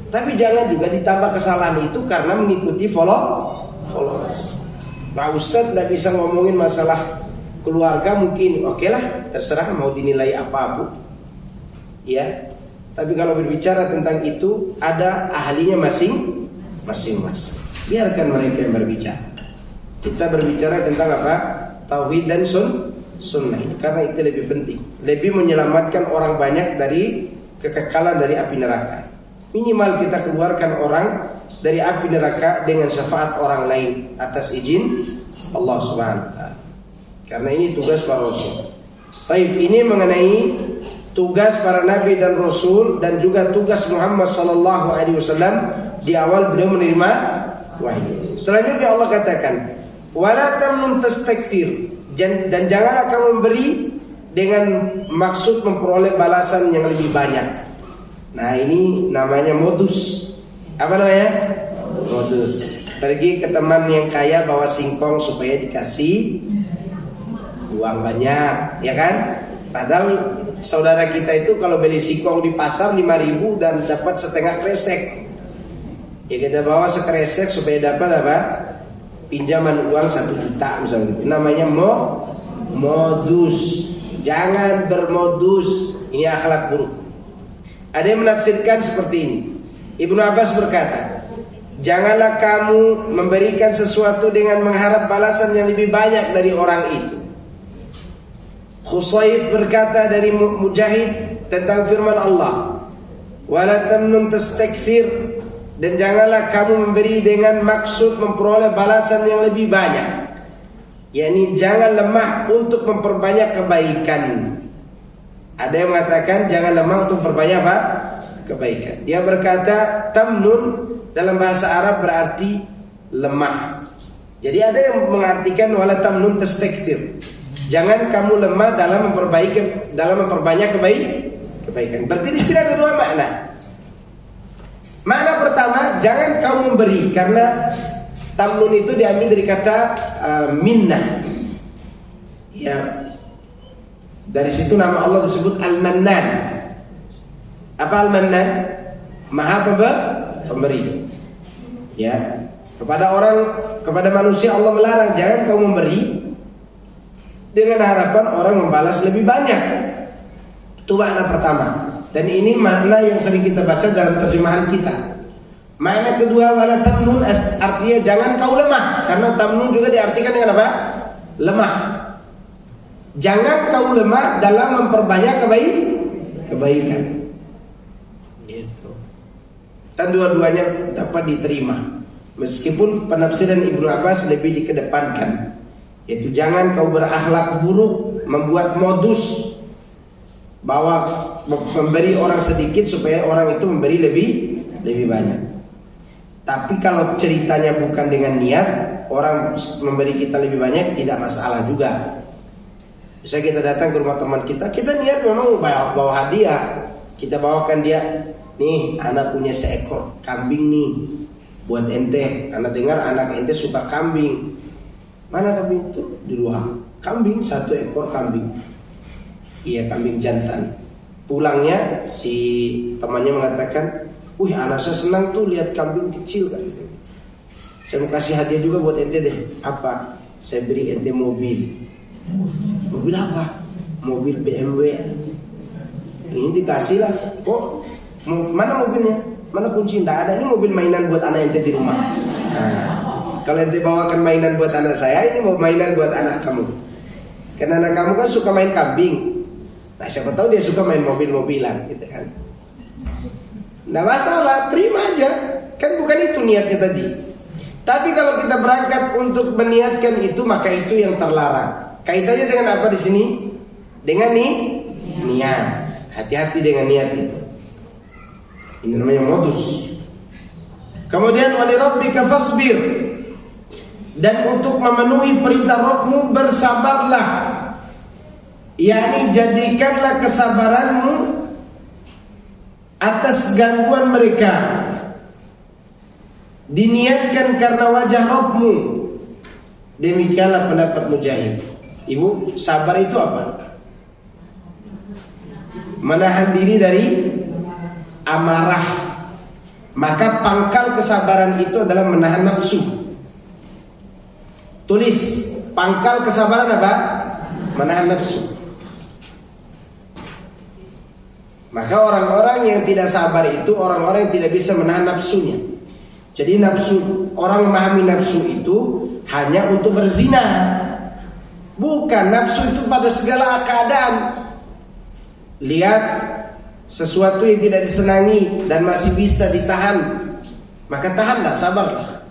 Tapi jangan juga ditambah kesalahan itu karena mengikuti followers. Pak Ustadz tidak bisa ngomongin masalah keluarga mungkin, oke lah, terserah mau dinilai apapun. Ya. Tapi kalau berbicara tentang itu ada ahlinya masing-masing. Biarkan mereka yang berbicara. Kita berbicara tentang apa? Tauhid dan sunnah ini, karena itu lebih penting, lebih menyelamatkan orang banyak dari kekekalan dari api neraka. Minimal kita keluarkan orang dari api neraka dengan syafaat orang lain atas izin Allah Subhanahu wa taala. Karena ini tugas para rasul. Baik, ini mengenai tugas para nabi dan rasul dan juga tugas Muhammad sallallahu alaihi wasallam di awal beliau menerima wahyu. Selanjutnya Allah katakan, "Wala tamnun tastakthir." Dan janganlah kamu memberi dengan maksud memperoleh balasan yang lebih banyak. Nah, ini namanya modus. Apa namanya? Modus. Pergi ke teman yang kaya bawa singkong supaya dikasih uang banyak, ya kan? Padahal saudara kita itu kalau beli singkong di pasar 5.000 dan dapat setengah kresek. Ya kita bawa sekresek supaya dapat apa? Pinjaman uang 1 juta misalnya. Namanya modus. Jangan bermodus. Ini akhlak buruk. Ada yang menafsirkan seperti ini. Ibnu Abbas berkata, janganlah kamu memberikan sesuatu dengan mengharap balasan yang lebih banyak dari orang itu. Khusayf berkata dari Mujahid tentang firman Allah, wala tamnun tastakthir. Dan janganlah kamu memberi dengan maksud memperoleh balasan yang lebih banyak. yakni jangan lemah untuk memperbanyak kebaikan. Ada yang mengatakan jangan lemah untuk memperbanyak apa? Kebaikan. Dia berkata tamnun dalam bahasa Arab berarti lemah. Jadi ada yang mengartikan wala tamnun tastakthir. Jangan kamu lemah dalam memperbanyak kebaikan. Berarti di sini ada dua makna. Makna pertama, jangan kamu memberi, karena tamnun itu diambil dari kata minnah. Ya. Dari situ nama Allah disebut Al-Mannan. Apa Al-Mannan? Maha pemberi. Ya. Kepada manusia Allah melarang jangan kamu memberi dengan harapan orang membalas lebih banyak. Itu makna pertama. Dan ini makna yang sering kita baca dalam terjemahan kita. Makna kedua wala tamnun artinya jangan kau lemah, karena tamnun juga diartikan dengan apa? Lemah. Jangan kau lemah dalam memperbanyak kebaikan. Gitu. Dan dua-duanya dapat diterima. Meskipun penafsiran Ibnu Abbas lebih dikedepankan, yaitu jangan kau berakhlak buruk, membuat modus bahwa memberi orang sedikit supaya orang itu memberi lebih banyak. Tapi kalau ceritanya bukan dengan niat, orang memberi kita lebih banyak tidak masalah juga. Bisa kita datang ke rumah teman kita niat memang bawa hadiah. Kita bawakan dia, nih anak punya seekor kambing nih buat ente. Anak dengar anak ente suka kambing. Mana kambing itu? Di ruang. Kambing, 1 ekor kambing. Iya, kambing jantan. Pulangnya si temannya mengatakan, wih anak saya senang tuh lihat kambing kecil kan. Saya mau kasih hadiah juga buat ente deh. Apa? Saya beri ente mobil. Mobil apa? Mobil BMW. Ini dikasih lah. Kok mana mobilnya? Mana kunci? Tidak ada. Ini mobil mainan buat anak ente di rumah. Nah, kalau ente bawakan mainan buat anak saya, ini mau mainan buat anak kamu. Karena anak kamu kan suka main kambing. Nah siapa tahu dia suka main mobil-mobilan gitu kan. Nah masalah, terima aja. Kan bukan itu niatnya tadi. Tapi kalau kita berangkat untuk meniatkan itu, maka itu yang terlarang. Kaitannya dengan apa di sini? Dengan niat. Hati-hati dengan niat itu. Ini namanya modus. Kemudian wali rabbika fasbir. Dan untuk memenuhi perintah Rabbmu bersabarlah. yakni jadikanlah kesabaranmu atas gangguan mereka, diniatkan karena wajah Rabbmu. Demikianlah pendapat Mujahid. Ibu, sabar itu apa? Menahan diri dari amarah. Maka pangkal kesabaran itu adalah menahan nafsu. Tulis, pangkal kesabaran apa? Menahan nafsu. Maka orang-orang yang tidak sabar itu orang-orang yang tidak bisa menahan nafsunya. Jadi nafsu, orang memahami nafsu itu hanya untuk berzina. Bukan, nafsu itu pada segala keadaan. Lihat sesuatu yang tidak disenangi dan masih bisa ditahan, maka tahanlah, sabarlah.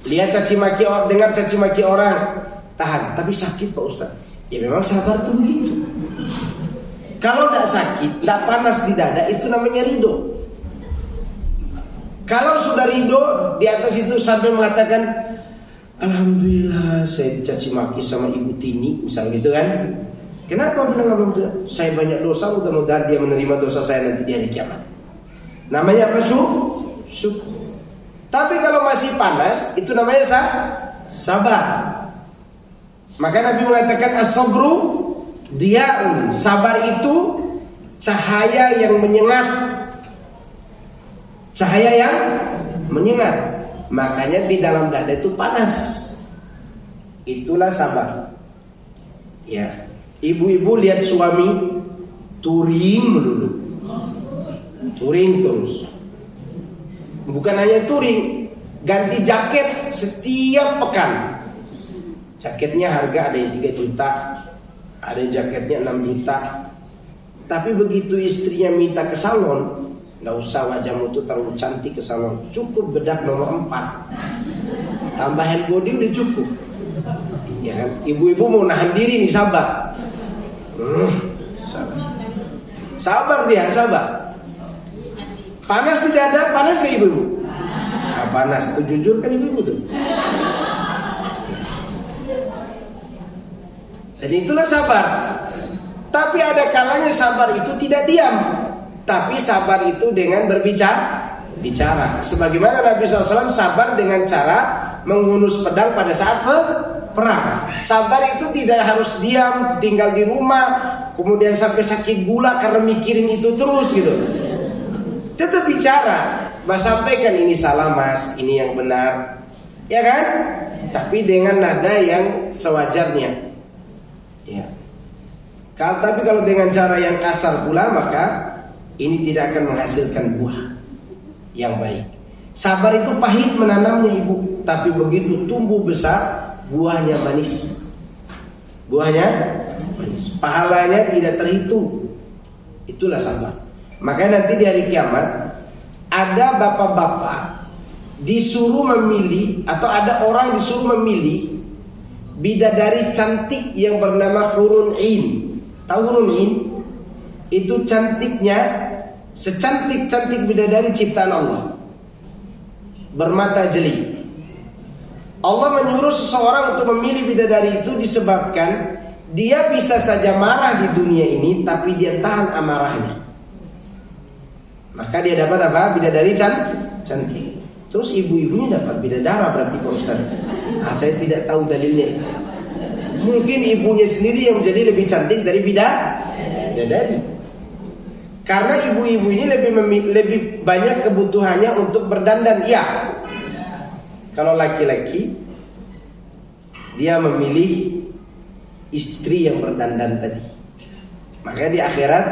Lihat caci maki, dengar caci maki orang, tahan. Tapi sakit Pak Ustaz. Ya memang sabar itu begitu. Kalau tidak sakit, tidak panas di dada, itu namanya ridho. Kalau sudah ridho, di atas itu sampai mengatakan, alhamdulillah saya dicaci maki sama Ibu Tini, misalnya gitu kan. Kenapa bilang alhamdulillah? Saya banyak dosa, mudah-mudahan dia menerima dosa saya nanti di hari kiamat. Namanya apa? Syukur. Tapi kalau masih panas, itu namanya sabar. Maka Nabi mengatakan as-sabru dia'un. Sabar itu cahaya yang menyengat. Cahaya yang menyengat. Makanya di dalam dada itu panas. Itulah sabar. Ya. Ibu-ibu lihat suami touring melulu. Touring terus. Bukan hanya touring, ganti jaket setiap pekan. Jaketnya harga ada yang 3 juta, ada yang jaketnya 6 juta. Tapi begitu istrinya minta ke salon, nggak usah wajahmu tuh terlalu cantik ke salon, cukup bedak nomor 4, tambah hand body udah cukup. Ya kan? Ibu-ibu mau nahan diri nih, sabar. Sabar dia, sabar. Panas tidak ada, panas gak ibu-ibu? Nah, panas, itu jujur kan ibu-ibu tuh. Dan itulah sabar. Tapi ada kalanya sabar itu tidak diam, tapi sabar itu dengan bicara. Sebagaimana Nabi SAW sabar dengan cara menghunus pedang pada saat perang. Sabar itu tidak harus diam, tinggal di rumah, kemudian sampai sakit gula karena mikirin itu terus gitu. Tetap bicara, mas sampaikan ini salah mas, ini yang benar, ya kan? Tapi dengan nada yang sewajarnya. Ya. Tapi kalau dengan cara yang kasar pula, maka ini tidak akan menghasilkan buah yang baik. Sabar itu pahit menanamnya ibu, tapi begitu tumbuh besar, buahnya manis. Buahnya manis. Pahalanya tidak terhitung. Itulah sabar. Makanya nanti di hari kiamat ada bapak-bapak disuruh memilih, atau ada orang disuruh memilih bidadari cantik yang bernama Hurun Ain. Tahu Hurun Ain? Itu cantiknya secantik-cantik bidadari ciptaan Allah, bermata jeli. Allah menyuruh seseorang untuk memilih bidadari itu disebabkan Dia bisa saja marah di dunia ini, tapi dia tahan amarahnya. Maka dia dapat apa? Bidadari cantik. Terus ibu-ibunya dapat bidadara berarti Pak Ustaz. Saya tidak tahu dalilnya itu. Mungkin ibunya sendiri yang menjadi lebih cantik dari bidadari. Karena ibu-ibu ini lebih banyak kebutuhannya untuk berdandan. Ya. Kalau laki-laki, dia memilih istri yang berdandan tadi. Makanya di akhirat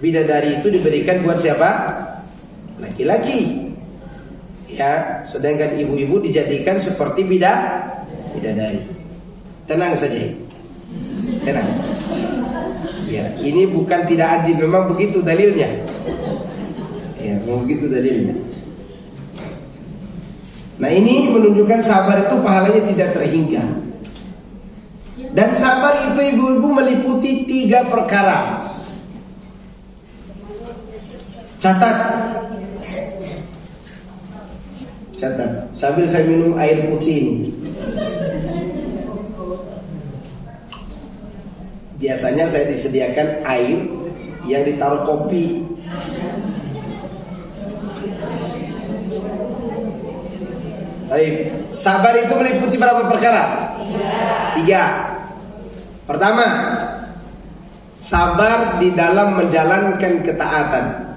bidadari itu diberikan buat siapa? Laki-laki. Ya, sedangkan ibu-ibu dijadikan seperti bidadari. Tenang saja. Tenang. Ya, ini bukan tidak adil, memang begitu dalilnya. Ya, memang begitu dalilnya. Nah, ini menunjukkan sabar itu pahalanya tidak terhingga. Dan sabar itu ibu-ibu meliputi 3 perkara. Catat. Sambil saya minum air putih ini. Biasanya saya disediakan air yang ditaruh kopi. Baik, sabar itu meliputi berapa perkara? 3. Pertama, sabar di dalam menjalankan ketaatan.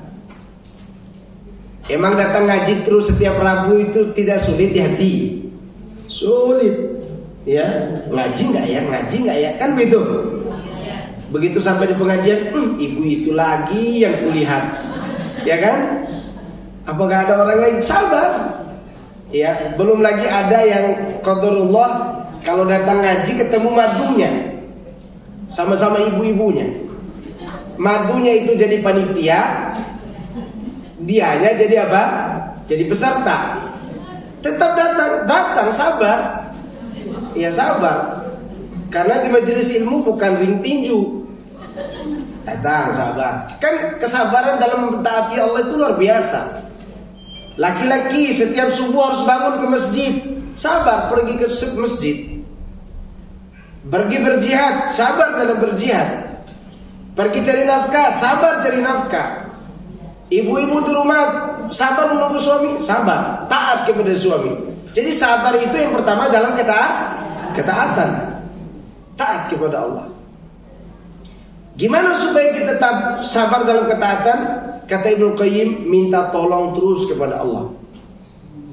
Emang datang ngaji terus setiap Rabu itu tidak sulit di hati? Sulit. Ya, ngaji nggak ya? Kan begitu. Begitu sampai di pengajian, ibu itu lagi yang kulihat. Ya kan? Apakah ada orang lain? Sabar. Ya, belum lagi ada yang qadarullah kalau datang ngaji ketemu madunya. Sama-sama ibu-ibunya. Madunya itu jadi panitia, dianya jadi apa? Jadi peserta. Tetap datang sabar. Ya sabar. Karena di majelis ilmu bukan ring tinju. Datang sabar. Kan kesabaran dalam mentaati Allah itu luar biasa. Laki-laki setiap subuh harus bangun ke masjid. Sabar pergi ke masjid. Pergi berjihad, sabar dalam berjihad. Pergi cari nafkah, sabar cari nafkah. Ibu-ibu di rumah sabar menunggu suami, sabar, taat kepada suami. Jadi sabar itu yang pertama dalam ketaatan. Taat kepada Allah. Gimana supaya kita tetap sabar dalam ketaatan? Kata Ibnu Qayyim, minta tolong terus kepada Allah.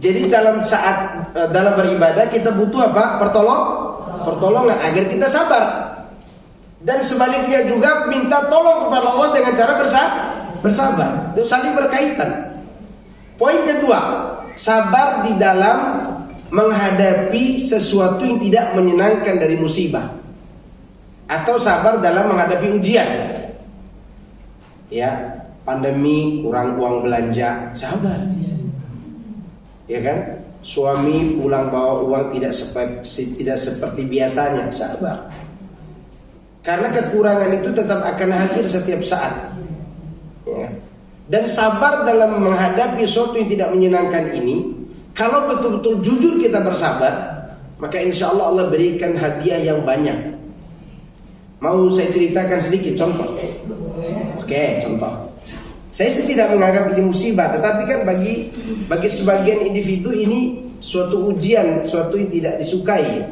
Jadi dalam beribadah kita butuh apa? Pertolongan agar kita sabar. Dan sebaliknya juga minta tolong kepada Allah dengan cara bersabar. Itu saling berkaitan. Poin kedua, sabar di dalam menghadapi sesuatu yang tidak menyenangkan dari musibah. Atau sabar dalam menghadapi ujian. Ya, pandemi, kurang uang belanja, sabar. Ya kan? Suami pulang bawa uang tidak seperti biasanya, sabar. Karena kekurangan itu tetap akan hadir setiap saat. Ya. Dan sabar dalam menghadapi sesuatu yang tidak menyenangkan ini, kalau betul-betul jujur kita bersabar, maka insya Allah Allah berikan hadiah yang banyak. Mau saya ceritakan sedikit contoh? Oke, contoh. Saya sih tidak menganggap ini musibah, tetapi kan bagi sebagian individu ini suatu ujian, suatu yang tidak disukai.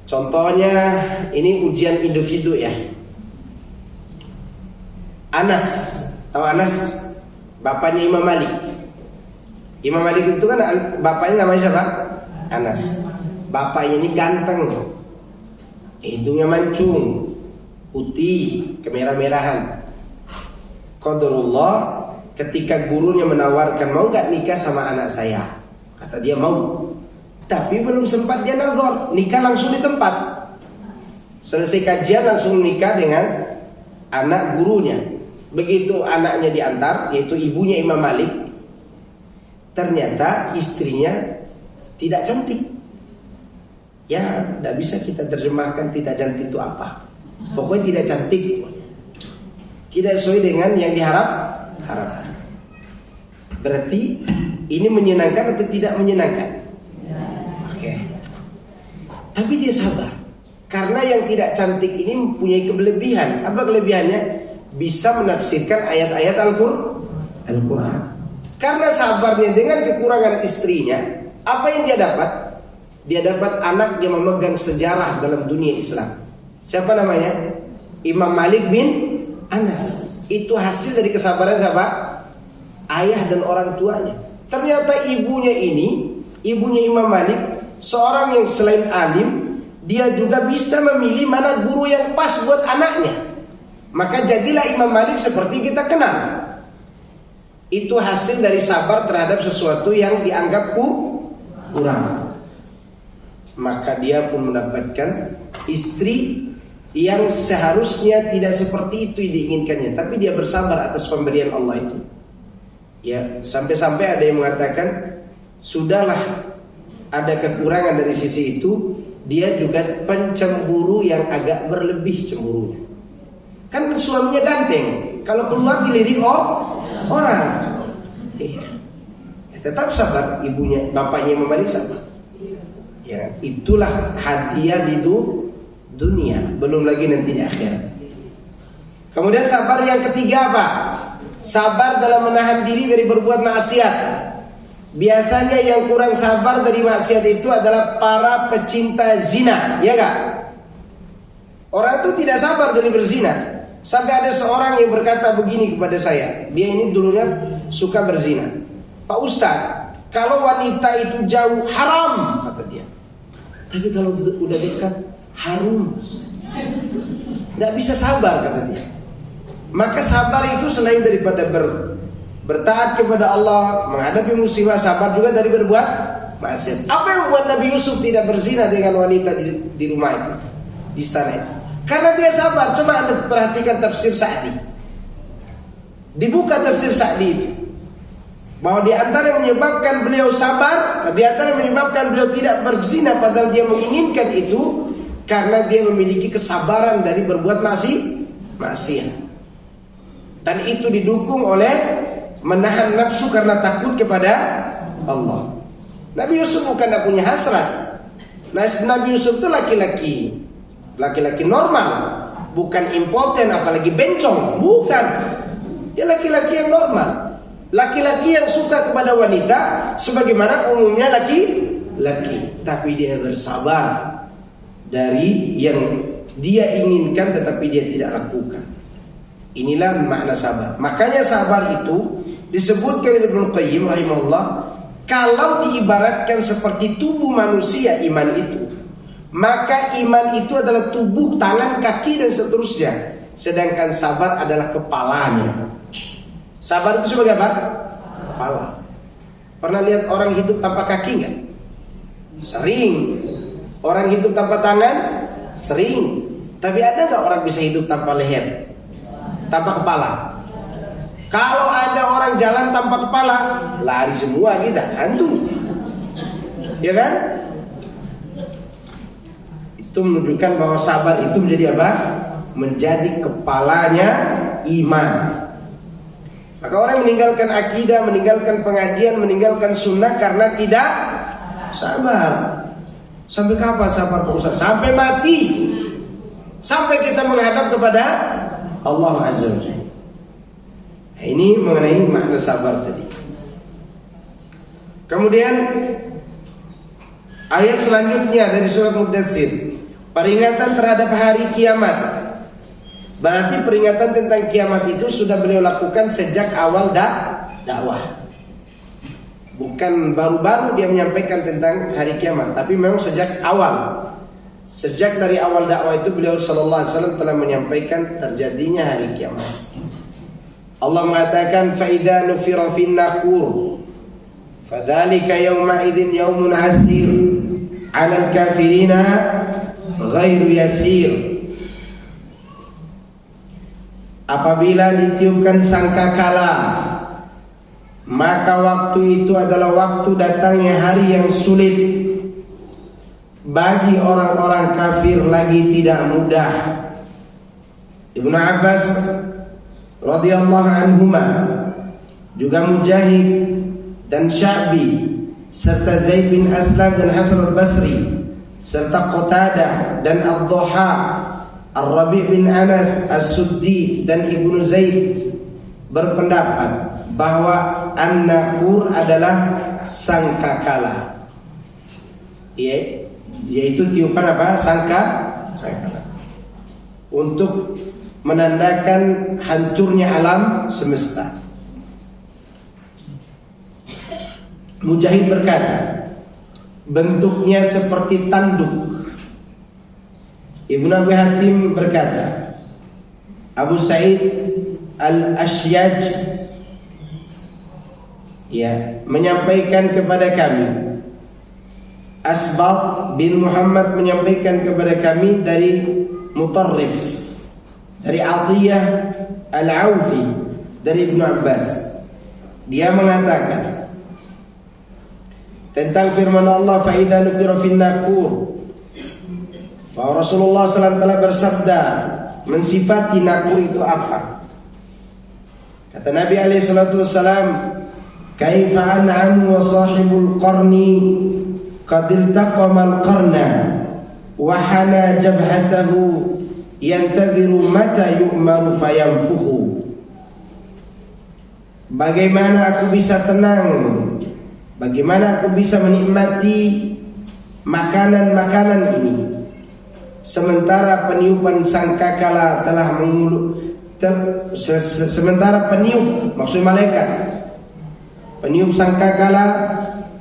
Contohnya ini ujian individu ya. Anas, tahu Anas? Bapaknya Imam Malik. Imam Malik itu kan bapaknya namanya siapa? Anas. Bapaknya ini ganteng, hidungnya mancung, putih, kemerah-merahan. Qadarullah, ketika gurunya menawarkan, mau gak nikah sama anak saya? Kata dia mau. Tapi belum sempat dia nazar, nikah langsung di tempat. Selesai kajian langsung nikah dengan anak gurunya. Begitu anaknya diantar, yaitu ibunya Imam Malik, ternyata istrinya tidak cantik. Ya, tidak bisa kita terjemahkan tidak cantik itu apa. Pokoknya tidak cantik, tidak sesuai dengan yang diharapkan. Berarti ini menyenangkan atau tidak menyenangkan? Oke. Tapi dia sabar. Karena yang tidak cantik ini mempunyai kelebihan. Apa kelebihannya? Bisa menafsirkan ayat-ayat Al-Quran. Karena sabarnya dengan kekurangan istrinya, apa yang dia dapat? Dia dapat anak yang memegang sejarah dalam dunia Islam. Siapa namanya? Imam Malik bin Anas. Itu hasil dari kesabaran siapa? Ayah dan orang tuanya. Ternyata ibunya Imam Malik, seorang yang selain alim, dia juga bisa memilih mana guru yang pas buat anaknya. Maka jadilah Imam Malik seperti kita kenal. Itu hasil dari sabar terhadap sesuatu yang dianggap kurang. Maka dia pun mendapatkan istri yang seharusnya tidak seperti itu diinginkannya, tapi dia bersabar atas pemberian Allah itu. Ya, sampai-sampai ada yang mengatakan, sudahlah ada kekurangan dari sisi itu, dia juga pencemburu yang agak berlebih cemburunya. Kan suaminya ganteng, kalau keluar dilirik orang. Iya. Ya, tetap sabar ibunya, bapaknya Imam Malik sabar. Ya, itulah hadiah di dunia, belum lagi nanti di akhirat. Kemudian sabar yang ketiga apa? Sabar dalam menahan diri dari berbuat maksiat. Biasanya yang kurang sabar dari maksiat itu adalah para pecinta zina, ya gak? Orang itu tidak sabar dari berzina. Sampai ada seorang yang berkata begini kepada saya. Dia ini dulunya suka berzina. Pak Ustadz, kalau wanita itu jauh haram, kata dia. Tapi kalau udah dekat harum. Tidak bisa sabar, kata dia. Maka sabar itu selain daripada bertaat kepada Allah, menghadapi musibah, sabar juga dari berbuat maksiat. Apa yang membuat Nabi Yusuf tidak berzina dengan wanita di rumah itu, di istana itu? Karena dia sabar. Coba Anda perhatikan tafsir Sa'di. Dibuka tafsir Sa'di itu, bahwa di antara yang menyebabkan beliau sabar, di antara yang menyebabkan beliau tidak berzina padahal dia menginginkan itu, karena dia memiliki kesabaran dari berbuat maksiat. Dan itu didukung oleh menahan nafsu karena takut kepada Allah. Nabi Yusuf bukan tidak punya hasrat. Nabi Yusuf itu laki-laki normal, bukan impoten apalagi bencong, bukan. Dia laki-laki yang normal, laki-laki yang suka kepada wanita sebagaimana umumnya laki-laki, tapi dia bersabar dari yang dia inginkan tetapi dia tidak lakukan. Inilah makna sabar. Makanya sabar itu disebutkan oleh Ibnu Qayyim rahimahullah, kalau diibaratkan seperti tubuh manusia iman itu, maka iman itu adalah tubuh, tangan, kaki dan seterusnya. Sedangkan sabar adalah kepalanya. Sabar itu sebagai apa? Kepala. Pernah lihat orang hidup tanpa kaki enggak? Sering. Orang hidup tanpa tangan? Sering. Tapi ada enggak orang bisa hidup tanpa leher? Tanpa kepala? Kalau ada orang jalan tanpa kepala, lari semua kita, hantu. Ya kan? Itu menunjukkan bahwa sabar itu menjadi apa? Menjadi kepalanya iman. Maka orang meninggalkan akidah, meninggalkan pengajian, meninggalkan sunnah karena tidak sabar. Sampai kapan sabar Pak Ustaz? Sampai mati. Sampai kita menghadap kepada Allah Azza wa Jalla. Ini mengenai makna sabar tadi. Kemudian ayat selanjutnya dari surat Mudatsir, peringatan terhadap hari kiamat. Berarti peringatan tentang kiamat itu sudah beliau lakukan sejak awal dakwah. Bukan baru-baru dia menyampaikan tentang hari kiamat, tapi memang sejak awal. Sejak dari awal dakwah itu beliau sallallahu alaihi wasallam telah menyampaikan terjadinya hari kiamat. Allah mengatakan fa idza nufira fin naqur fadzalika yawma idzin yaumun asir 'alal kafirina ghairu yasir. Apabila ditiupkan sangkakala, maka waktu itu adalah waktu datangnya hari yang sulit bagi orang-orang kafir, lagi tidak mudah. Ibnu Abbas radhiyallahu anhuma, juga Mujahid dan Sya'bi serta Zaid bin Aslam dan Hasan al-Basri serta Qatadah dan Ad-Dhuha, Ar-Rabi' bin Anas, As-Suddi dan Ibnu Zaid berpendapat bahwa An-Nakur adalah sangkakala. Yaitu tiupan apa? Sangkakala. Untuk menandakan hancurnya alam semesta. Mujahid berkata, bentuknya seperti tanduk. Ibnu Abi Hatim berkata, Abu Sa'id Al-Ashyaj menyampaikan kepada kami, Asbat bin Muhammad menyampaikan kepada kami dari Mutarrif, dari Atiyah Al-Aufi, dari Ibnu Abbas. Dia mengatakan tentang firman Allah, fa idza nukira fin nakur, bahwa Rasulullah SAW telah bersabda mensifati nakur itu apa. Kata Nabi SAW, kaifa an'amu wa sahibul qarni qad iltaqama al-qarna wa hana jabhatahu yantadhiru mata yu'maru fayanfuhu. Bagaimana aku bisa tenang, bagaimana aku bisa menikmati makanan-makanan ini sementara peniupan sangkakala telah sementara peniup, maksud malaikat peniup sangkakala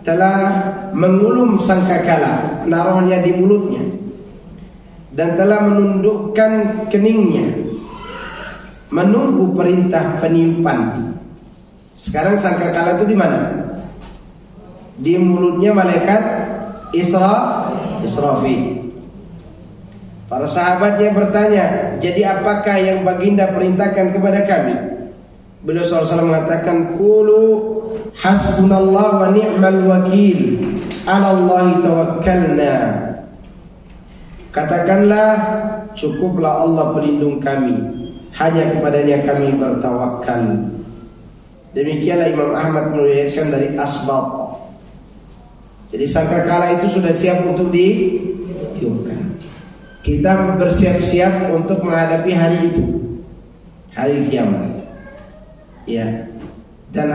telah mengulum sangkakala, naruhnya di mulutnya, dan telah menundukkan keningnya menunggu perintah peniupan. Sekarang sangkakala itu di mana? Di mulutnya malaikat Israfil. Para sahabatnya bertanya, jadi apakah yang baginda perintahkan kepada kami? Beliau SAW mengatakan, qulu hasbunallah wa ni'mal wakil, 'ala Allahi tawakkalna. Katakanlah, cukuplah Allah pelindung kami, hanya kepadanya kami bertawakal. Demikianlah Imam Ahmad meriwayatkan dari Asbat. Jadi sangkakala itu sudah siap untuk ditiupkan. Kita bersiap-siap untuk menghadapi hari itu, hari kiamat. Ya. Dan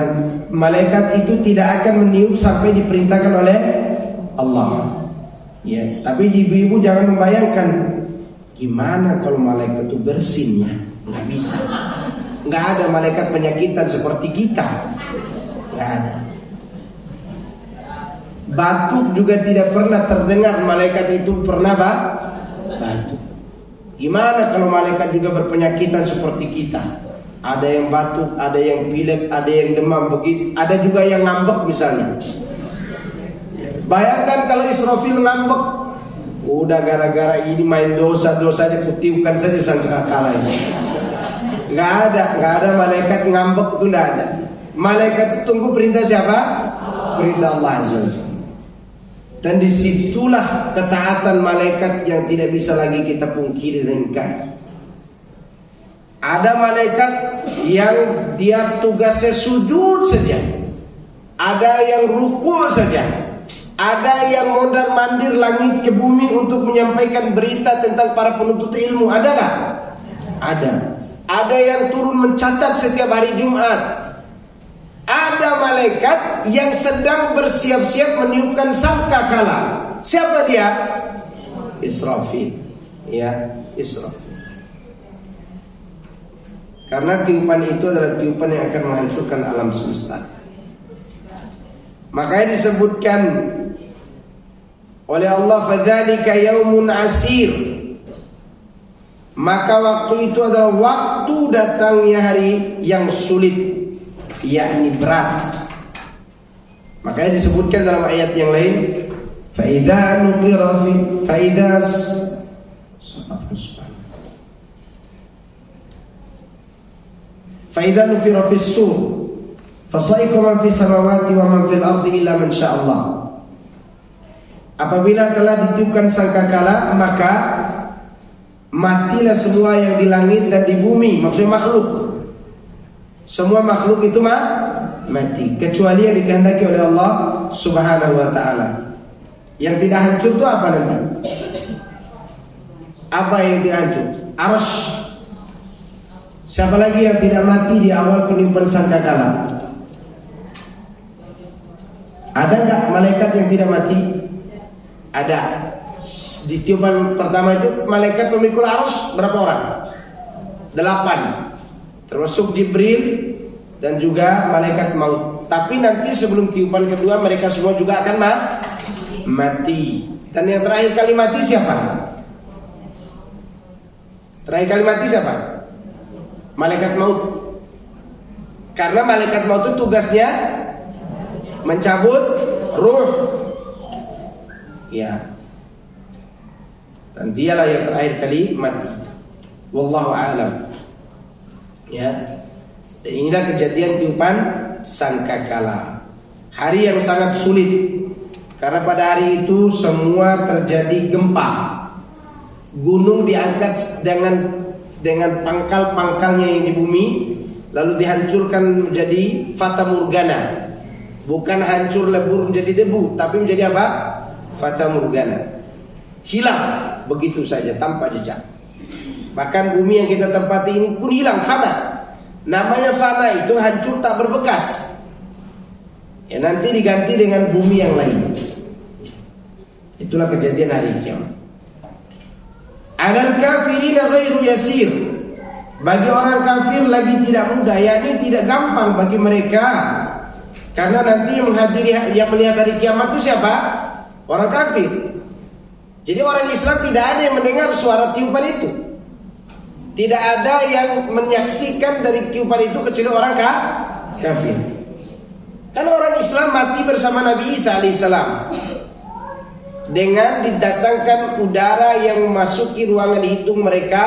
malaikat itu tidak akan meniup sampai diperintahkan oleh Allah. Ya. Tapi ibu-ibu jangan membayangkan, gimana kalau malaikat itu bersinnya? Nggak bisa. Nggak ada malaikat penyakitan seperti kita. Nggak ada. Batuk juga tidak pernah terdengar malaikat itu pernah batuk. Gimana kalau malaikat juga berpenyakitan seperti kita? Ada yang batuk, ada yang pilek, ada yang demam, begitu. Ada juga yang ngambek misalnya. Bayangkan kalau Israfil ngambek, udah gara-gara ini main dosa-dosanya kutiukan saja sangkakala ini. Nggak ada malaikat ngambek, itu nggak ada. Malaikat itu tunggu perintah siapa? Perintah Allah Azza wa Jalla. Dan disitulah ketaatan malaikat yang tidak bisa lagi kita pungkiri dan ingkari. Ada malaikat yang dia tugasnya sujud saja, ada yang rukuk saja, ada yang mondar-mandir langit ke bumi untuk menyampaikan berita tentang para penuntut ilmu. Ada nggak? Ada. Ada yang turun mencatat setiap hari Jumat. Ada malaikat yang sedang bersiap-siap meniupkan sangkakala. Siapa dia? Israfil. Ya, Israfil. Karena tiupan itu adalah tiupan yang akan menghancurkan alam semesta. Makanya disebutkan oleh Allah, fadzalika yaumun asir. Maka waktu itu adalah waktu datangnya hari yang sulit, yakni berat. Makanya disebutkan dalam ayat yang lain, fa idza nuqira fi fa idza fa idza nufira fi sur fa sa'iqa man fi samawati wa man fil ardi illa man syaa Allah. Apabila telah ditiupkan sangkakala, maka matilah semua yang di langit dan di bumi, maksudnya makhluk. Semua makhluk itu mati, kecuali yang dikehendaki oleh Allah Subhanahu wa ta'ala. Yang tidak hancur itu apa nanti? Apa yang tidak hancur? Arsy. Siapa lagi yang tidak mati di awal peniupan sangkakala? Ada nggak malaikat yang tidak mati? Ada. Di tiupan pertama itu malaikat pemikul arsy berapa orang? 8. Termasuk Jibril dan juga malaikat maut. Tapi nanti sebelum tiupan kedua mereka semua juga akan mati. Dan yang terakhir kali mati siapa? Terakhir kali mati siapa? Malaikat maut. Karena malaikat maut itu tugasnya mencabut ruh. Ya. Dan dialah yang terakhir kali mati. Wallahu a'lam. Ya. Dan inilah kejadian tiupan sangkakala. Hari yang sangat sulit. Karena pada hari itu semua terjadi gempa. Gunung diangkat dengan pangkal-pangkalnya yang di bumi, lalu dihancurkan menjadi fata morgana. Bukan hancur lebur menjadi debu, tapi menjadi apa? Fata morgana. Hilang begitu saja tanpa jejak. Bahkan bumi yang kita tempati ini pun hilang, fana. Namanya fana itu hancur tak berbekas. Ya nanti diganti dengan bumi yang lain. Itulah kejadian hari kiamat. Alal kafirina ghairu yasir. Bagi orang kafir lagi tidak mudah, yakni tidak gampang bagi mereka. Karena nanti yang melihat hari kiamat itu siapa? Orang kafir. Jadi orang Islam tidak ada yang mendengar suara tiupan itu. Tidak ada yang menyaksikan dari tiupan itu kecuali orang kafir. Karena orang Islam mati bersama Nabi Isa alaihissalam. Dengan didatangkan udara yang memasuki ruangan hidung mereka,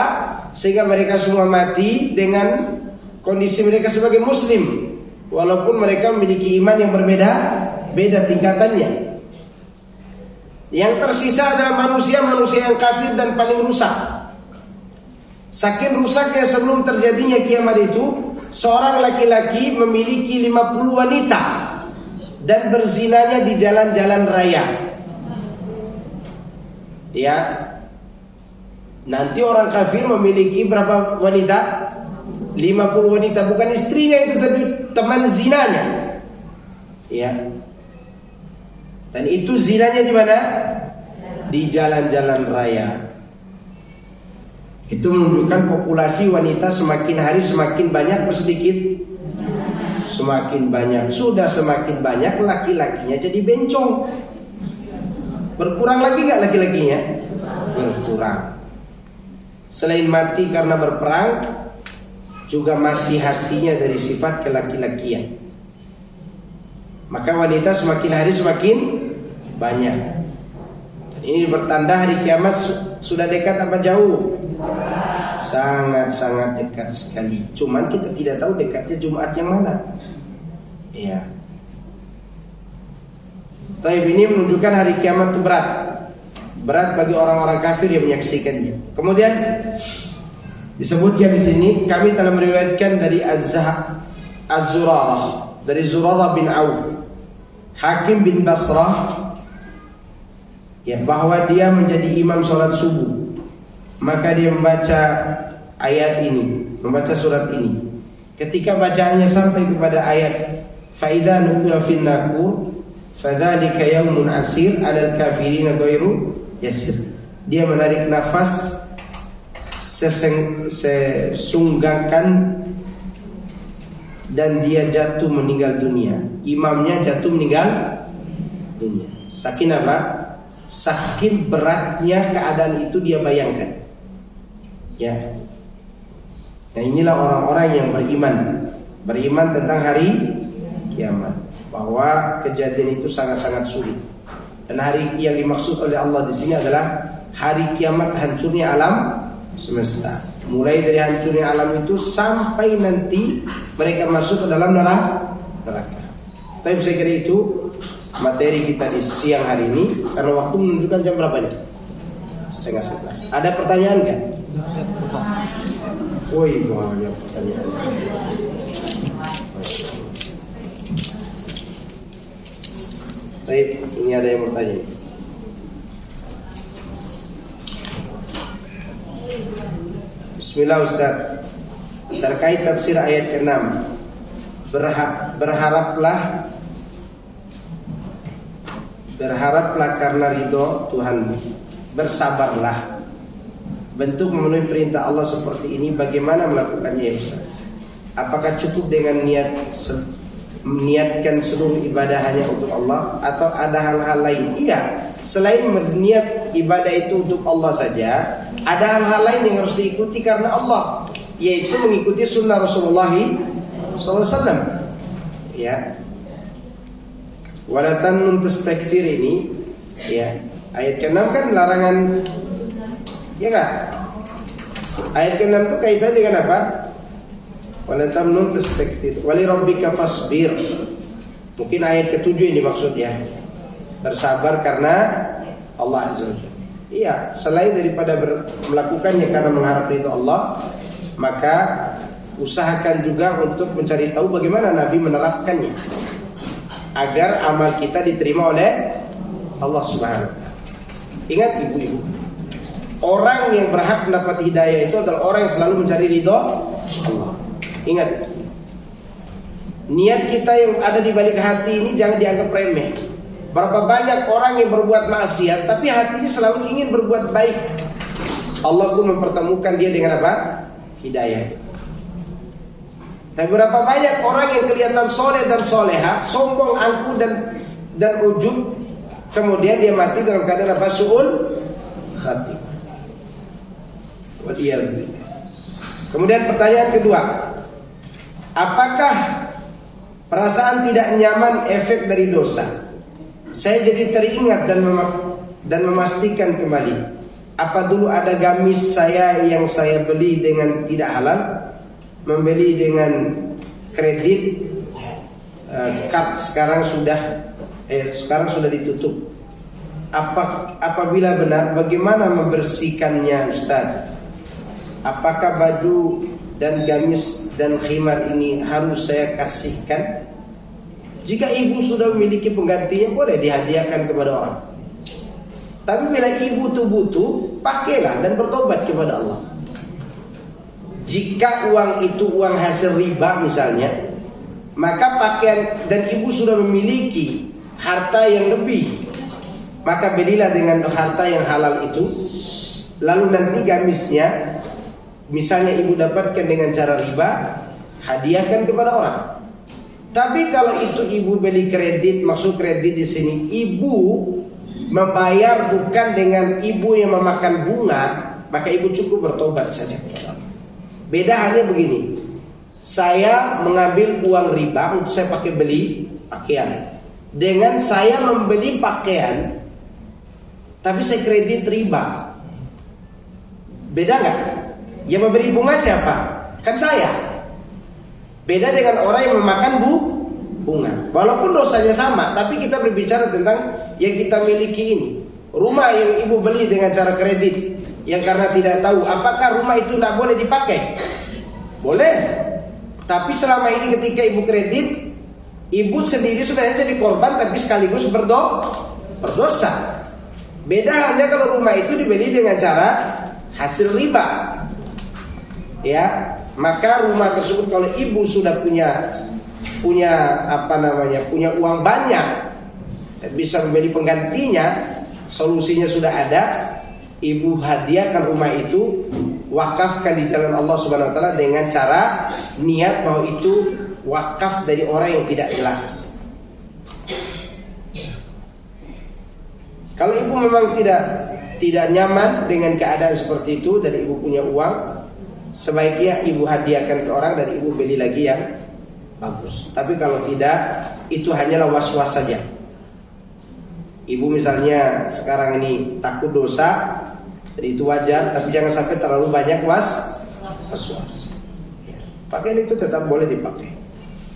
sehingga mereka semua mati dengan kondisi mereka sebagai muslim, walaupun mereka memiliki iman yang beda tingkatannya. Yang tersisa adalah manusia yang kafir dan paling rusak. Saking rusaknya sebelum terjadinya kiamat itu, seorang laki-laki memiliki 50 wanita dan berzinanya di jalan-jalan raya. Ya, nanti orang kafir memiliki berapa wanita? 50 wanita, bukan istrinya itu, tapi teman zinanya. Ya. Dan itu zinanya di mana? Di jalan-jalan raya. Itu menunjukkan populasi wanita semakin hari semakin banyak atau sedikit? Semakin banyak. Sudah semakin banyak, laki-lakinya jadi bencong. Berkurang lagi gak laki-lakinya? Berkurang. Selain mati karena berperang, juga mati hatinya dari sifat kelaki-lakian. Maka wanita semakin hari semakin banyak. Dan ini bertanda hari kiamat sudah dekat apa jauh? Sangat-sangat dekat sekali. Cuman kita tidak tahu dekatnya Jumat yang mana. Iya. Taib ini menunjukkan hari kiamat itu berat bagi orang-orang kafir yang menyaksikannya. Kemudian disebutkan di sini, kami telah meriwayatkan dari Az-Zurarah, dari Zurarah bin Auf, Hakim bin Basrah, ya, bahwa dia menjadi imam sholat subuh. Maka dia membaca ayat ini, membaca surat ini. Ketika bacaannya sampai kepada ayat Fa'idha nuqira fin nakur fadzalika yaumun asir 'alal kafirin ghairu yasir. Dia menarik nafas sesunggakan dan dia jatuh meninggal dunia. Imamnya jatuh meninggal dunia. Saking apa? Saking beratnya keadaan itu dia bayangkan. Ya. Nah inilah orang-orang yang beriman tentang hari kiamat, bahwa kejadian itu sangat-sangat sulit. Dan hari yang dimaksud oleh Allah di sini adalah hari kiamat hancurnya alam semesta. Mulai dari hancurnya alam itu sampai nanti mereka masuk ke dalam neraka. Tapi saya kira itu materi kita di siang hari ini, karena waktu menunjukkan jam berapa nih? 10:30. Ada pertanyaan nggak? Woi, banyak pertanyaan. Baik, ini ada yang bertanya. Bismillah Ustaz. Terkait tafsir ayat ke-6, berharaplah karena ridho Tuhan, bersabarlah. Bentuk memenuhi perintah Allah seperti ini bagaimana melakukannya ya Ustaz? Apakah cukup dengan meniatkan seluruh ibadah hanya untuk Allah atau ada hal-hal lain? Iya, selain berniat ibadah itu untuk Allah saja, ada hal-hal lain yang harus diikuti karena Allah, yaitu mengikuti sunnah Rasulullah SAW. Ya, wala tamnun tastakthir ini, ya, ayat ke-6 kan larangan, ya enggak? Ayat ke-6 itu kaitan dengan apa? Wala tamnun tastakthir wali rabbika fasbir. Mungkin ayat ke-7 ini maksudnya, bersabar karena Allah Azza wa Jalla. Iya, selain daripada melakukannya karena mengharap ridho Allah, maka usahakan juga untuk mencari tahu bagaimana Nabi menerapkannya agar amal kita diterima oleh Allah Subhanahu wa taala. Ingat ibu-ibu, orang yang berhak mendapat hidayah itu adalah orang yang selalu mencari ridho Allah. Ingat, niat kita yang ada di balik hati ini jangan dianggap remeh. Berapa banyak orang yang berbuat maksiat tapi hatinya selalu ingin berbuat baik. Allah pun mempertemukan dia dengan apa? Hidayah. Tapi berapa banyak orang yang kelihatan soleh dan soleha, sombong, angkuh dan ujub, kemudian dia mati dalam keadaan apa? Su'ul khatimah. Waliyadzubillah. Kemudian pertanyaan kedua, apakah perasaan tidak nyaman efek dari dosa? Saya jadi teringat dan memastikan kembali, apa dulu ada gamis saya yang saya beli dengan tidak halal, membeli dengan kredit, kad sekarang sudah ditutup. Apabila benar, bagaimana membersihkannya Ustaz? Apakah baju dan gamis dan khimar ini harus saya kasihkan? Jika ibu sudah memiliki penggantinya, boleh dihadiahkan kepada orang. Tapi bila ibu butuh, pakailah dan bertobat kepada Allah. Jika uang itu uang hasil riba misalnya, maka pakaian, dan ibu sudah memiliki harta yang lebih, maka belilah dengan harta yang halal itu. Lalu nanti gamisnya, misalnya ibu dapatkan dengan cara riba, hadiahkan kepada orang. Tapi kalau itu ibu beli kredit, maksud kredit di sini ibu membayar bukan dengan ibu yang memakan bunga, maka ibu cukup bertobat saja kepada Allah. Beda hanya begini, saya mengambil uang riba untuk saya pakai beli pakaian, dengan saya membeli pakaian tapi saya kredit riba. Beda nggak? Yang memberi bunga siapa? Kan saya. Beda dengan orang yang memakan bunga. Walaupun dosanya sama, tapi kita berbicara tentang yang kita miliki ini. Rumah yang ibu beli dengan cara kredit, yang karena tidak tahu apakah rumah itu tidak boleh dipakai. Boleh. Tapi selama ini ketika ibu kredit, ibu sendiri sebenarnya jadi korban tapi sekaligus berdosa. Beda halnya kalau rumah itu dibeli dengan cara hasil riba. Ya, maka rumah tersebut kalau ibu sudah punya uang banyak, bisa membeli penggantinya, solusinya sudah ada, ibu hadiahkan rumah itu, wakafkan di jalan Allah Subhanahu wa taala dengan cara niat bahwa itu wakaf dari orang yang tidak jelas. Kalau ibu memang tidak nyaman dengan keadaan seperti itu dan ibu punya uang, sebaiknya ibu hadiahkan ke orang dan ibu beli lagi yang bagus. Tapi kalau tidak, itu hanyalah was-was saja. Ibu misalnya sekarang ini takut dosa, jadi itu wajar, tapi jangan sampai terlalu banyak was-was. Pakaian itu tetap boleh dipakai.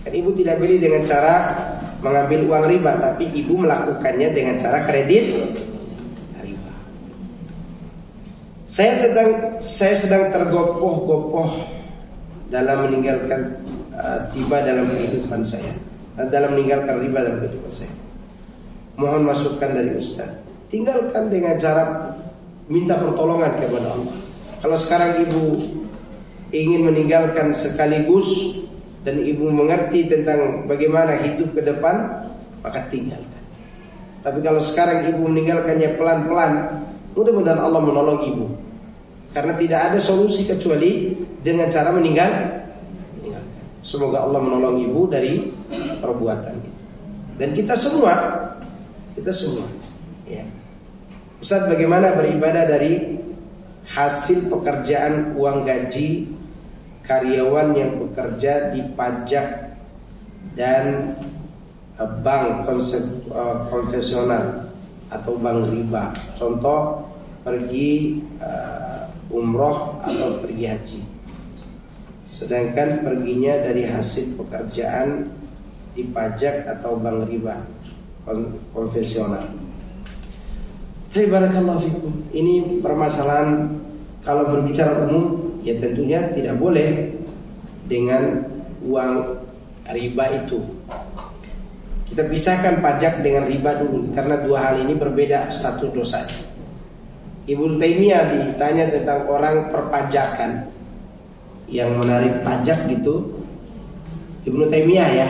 Kan ibu tidak beli dengan cara mengambil uang riba, tapi ibu melakukannya dengan cara kredit riba. Saya sedang tergopoh-gopoh dalam meninggalkan tiba dalam kehidupan saya, dalam meninggalkan riba dalam kehidupan saya. Mohon masukan dari Ustaz. Tinggalkan dengan cara minta pertolongan kepada Allah. Kalau sekarang ibu ingin meninggalkan sekaligus dan ibu mengerti tentang bagaimana hidup ke depan, maka tinggalkan. Tapi kalau sekarang ibu meninggalkannya pelan-pelan, mudah-mudahan Allah menolong ibu. Karena tidak ada solusi kecuali dengan cara meninggalkan. Semoga Allah menolong ibu dari perbuatan itu. Dan kita semua ya. Ustaz, bagaimana beribadah dari hasil pekerjaan uang gaji karyawan yang bekerja di pajak dan bank konvensional atau bank riba? Contoh, pergi umroh atau pergi haji, sedangkan perginya dari hasil pekerjaan di pajak atau bank riba konvensional. Barakallahu fikum. Ini permasalahan kalau berbicara umum, ya tentunya tidak boleh dengan uang riba itu. Kita pisahkan pajak dengan riba dulu, karena dua hal ini berbeda status dosanya. Ibnu Taimiyah ditanya tentang orang perpajakan yang menarik pajak gitu, Ibnu Taimiyah ya,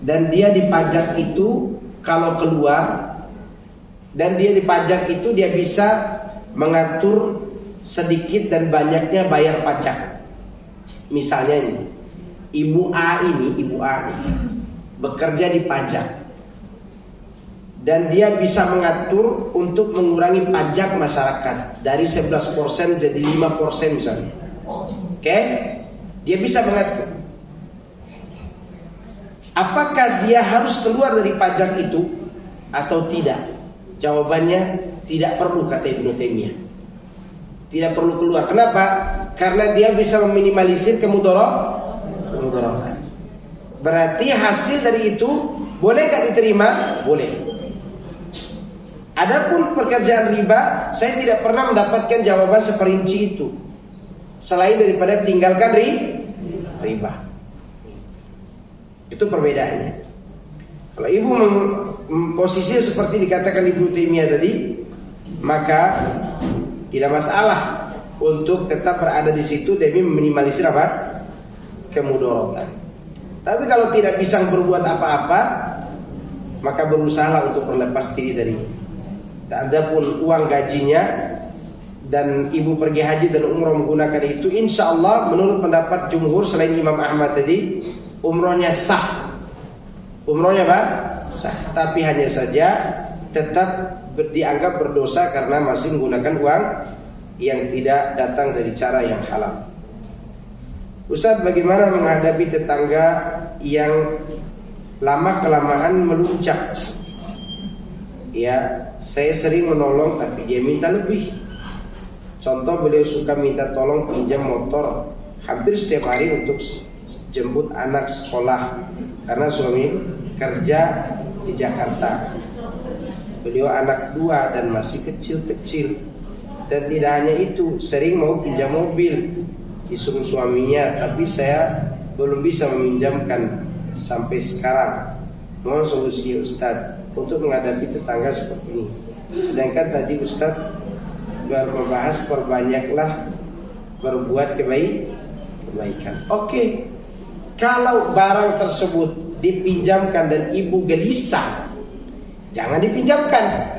dan dia dipajak itu kalau keluar, dan dia dipajak itu dia bisa mengatur sedikit dan banyaknya bayar pajak. Misalnya ini, Ibu A ini bekerja di pajak, dan dia bisa mengatur untuk mengurangi pajak masyarakat dari 11% jadi 5% misalnya. Oke? Dia bisa mengatur. Apakah dia harus keluar dari pajak itu atau tidak? Jawabannya tidak perlu, kata Ibnu Taimiyah. Tidak perlu keluar. Kenapa? Karena dia bisa meminimalisir kemudaratan. Berarti hasil dari itu boleh gak diterima? Boleh. Adapun pekerjaan riba, saya tidak pernah mendapatkan jawaban seperinci itu, selain daripada tinggalkan riba. Itu perbedaannya. Kalau ibu posisinya seperti dikatakan Ibnu Taimiyah tadi, maka tidak masalah untuk tetap berada di situ demi meminimalisir kemudaratan. Tapi kalau tidak bisa berbuat apa-apa, maka berusahalah untuk berlepas diri dari. Adapun uang gajinya dan ibu pergi haji dan umroh menggunakan itu, insya Allah menurut pendapat jumhur selain Imam Ahmad tadi, umrohnya sah. Umrohnya sah. Tapi hanya saja tetap dianggap berdosa karena masih menggunakan uang yang tidak datang dari cara yang halal. Ustaz, bagaimana menghadapi tetangga yang lama-kelamaan meluncak? Ya, saya sering menolong tapi dia minta lebih. Contoh, beliau suka minta tolong pinjam motor hampir setiap hari untuk jemput anak sekolah karena suami kerja di Jakarta. Beliau anak 2 dan masih kecil-kecil. Dan tidak hanya itu, sering mau pinjam mobil disuruh suaminya, tapi saya belum bisa meminjamkan sampai sekarang. Mohon solusi Ustaz untuk menghadapi tetangga seperti ini. Sedangkan tadi Ustaz membahas perbanyaklah berbuat kebaikan. Oke. Kalau barang tersebut dipinjamkan dan ibu gelisah, jangan dipinjamkan.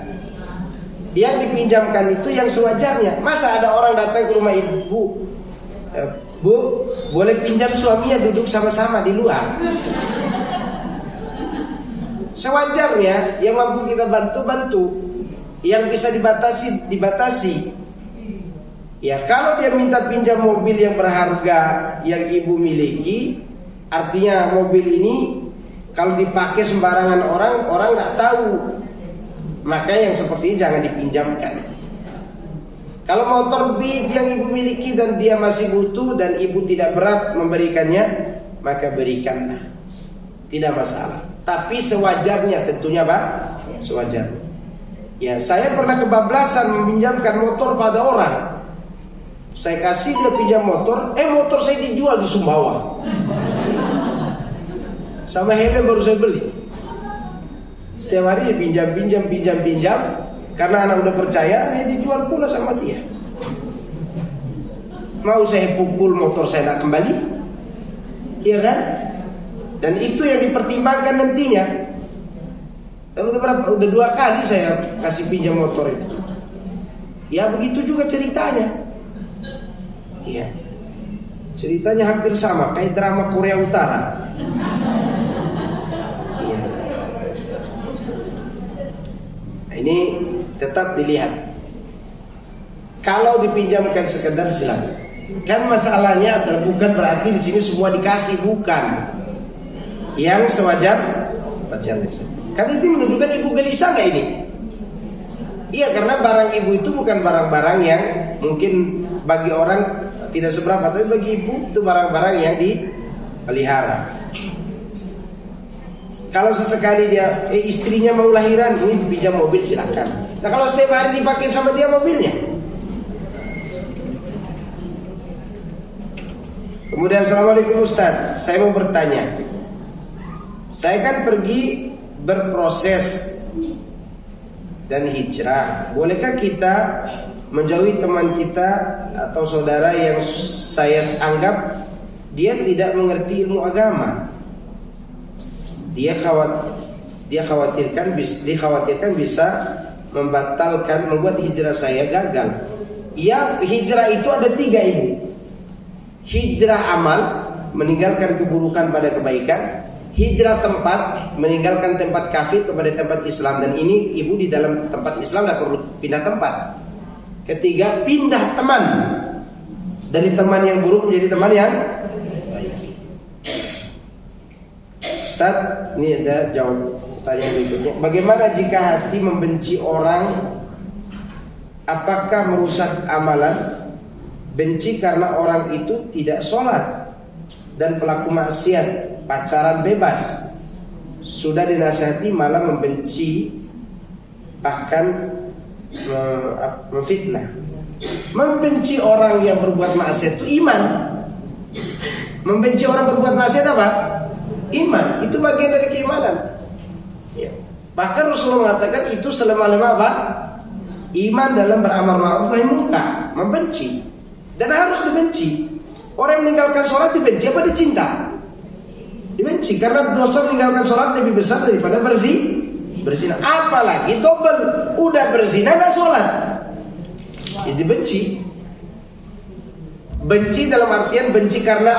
Yang dipinjamkan itu yang sewajarnya. Masa ada orang datang ke rumah ibu, Bu, boleh pinjam suaminya duduk sama-sama di luar? Sewajarnya, yang mampu kita bantu, yang bisa dibatasi. Ya, kalau dia minta pinjam mobil yang berharga yang ibu miliki, artinya mobil ini kalau dipakai sembarangan orang nggak tahu, maka yang seperti ini jangan dipinjamkan. Kalau motor Beat yang ibu miliki dan dia masih butuh dan ibu tidak berat memberikannya, maka berikanlah, tidak masalah. Tapi sewajarnya tentunya, Pak, sewajarnya. Ya, saya pernah kebablasan meminjamkan motor pada orang. Saya kasih dia pinjam motor, motor saya dijual di Sumbawa. Sama helm baru saya beli. Setiap hari dia pinjam, karena anak udah percaya, dijual pula sama dia. Mau saya pukul motor saya tidak kembali, iya kan? Dan itu yang dipertimbangkan nantinya. Dan udah 2 kali saya kasih pinjam motor itu. Ya begitu juga ceritanya. Iya. Ceritanya hampir sama kayak drama Korea Utara. Iya. Nah, ini tetap dilihat. Kalau dipinjamkan sekedar silakan. Kan masalahnya adalah bukan berarti di sini semua dikasih, bukan. Yang sewajarnya. Kan itu menunjukkan ibu gelisah nggak ini? Iya, karena barang ibu itu bukan barang-barang yang mungkin bagi orang tidak seberapa, tapi bagi ibu itu barang-barang yang dipelihara. Kalau sesekali dia istrinya mau lahiran, ini pinjam mobil silakan. Nah kalau setiap hari dipakai sama dia mobilnya. Kemudian assalamualaikum Ustaz, saya mau bertanya. Saya kan pergi berproses dan hijrah. Bolehkah kita menjauhi teman kita atau saudara yang saya anggap dia tidak mengerti ilmu agama? Dikhawatirkan bisa membuat hijrah saya gagal. Ya, hijrah itu ada 3 ibu. Hijrah amal, meninggalkan keburukan pada kebaikan. Hijrah tempat, meninggalkan tempat kafir kepada tempat Islam. Dan ini ibu di dalam tempat Islam tidak perlu pindah tempat. Ketiga, pindah teman. Dari teman yang buruk menjadi teman yang baik. Ustaz, ini ada jawab pertanyaan berikutnya. Bagaimana jika hati membenci orang? Apakah merusak amalan? Benci karena orang itu tidak sholat dan pelaku maksiat, pacaran bebas, sudah dinasihati malah membenci, bahkan memfitnah. Membenci orang yang berbuat maksiat itu iman. Membenci orang berbuat maksiat apa? Iman. Itu bagian dari keimanan. Ya. Bahkan Rasulullah mengatakan itu selama-lama apa? Iman dalam beramal ma'ruf nahi munkar. Membenci. Dan harus dibenci. Orang yang meninggalkan sholat dibenci apa dicinta? Dibenci, karena dosa meninggalkan sholat lebih besar daripada berzina. Apalagi double, udah berzina dan sholat, ya dibenci. Benci dalam artian benci karena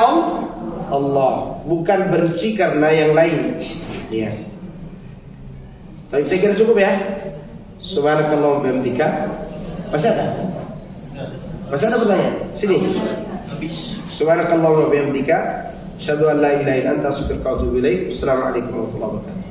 Allah, bukan benci karena yang lain. Ya. Tapi saya kira cukup ya. Subhanakallahumma wa bihamdika. Masih ada? Masih ada pertanyaan? Sini. Subhanakallahumma wa bihamdika, asyhadu an la ilaha illa anta, astaghfiruka wa atubu ilaik. Assalamualaikum warahmatullahi wabarakatuh.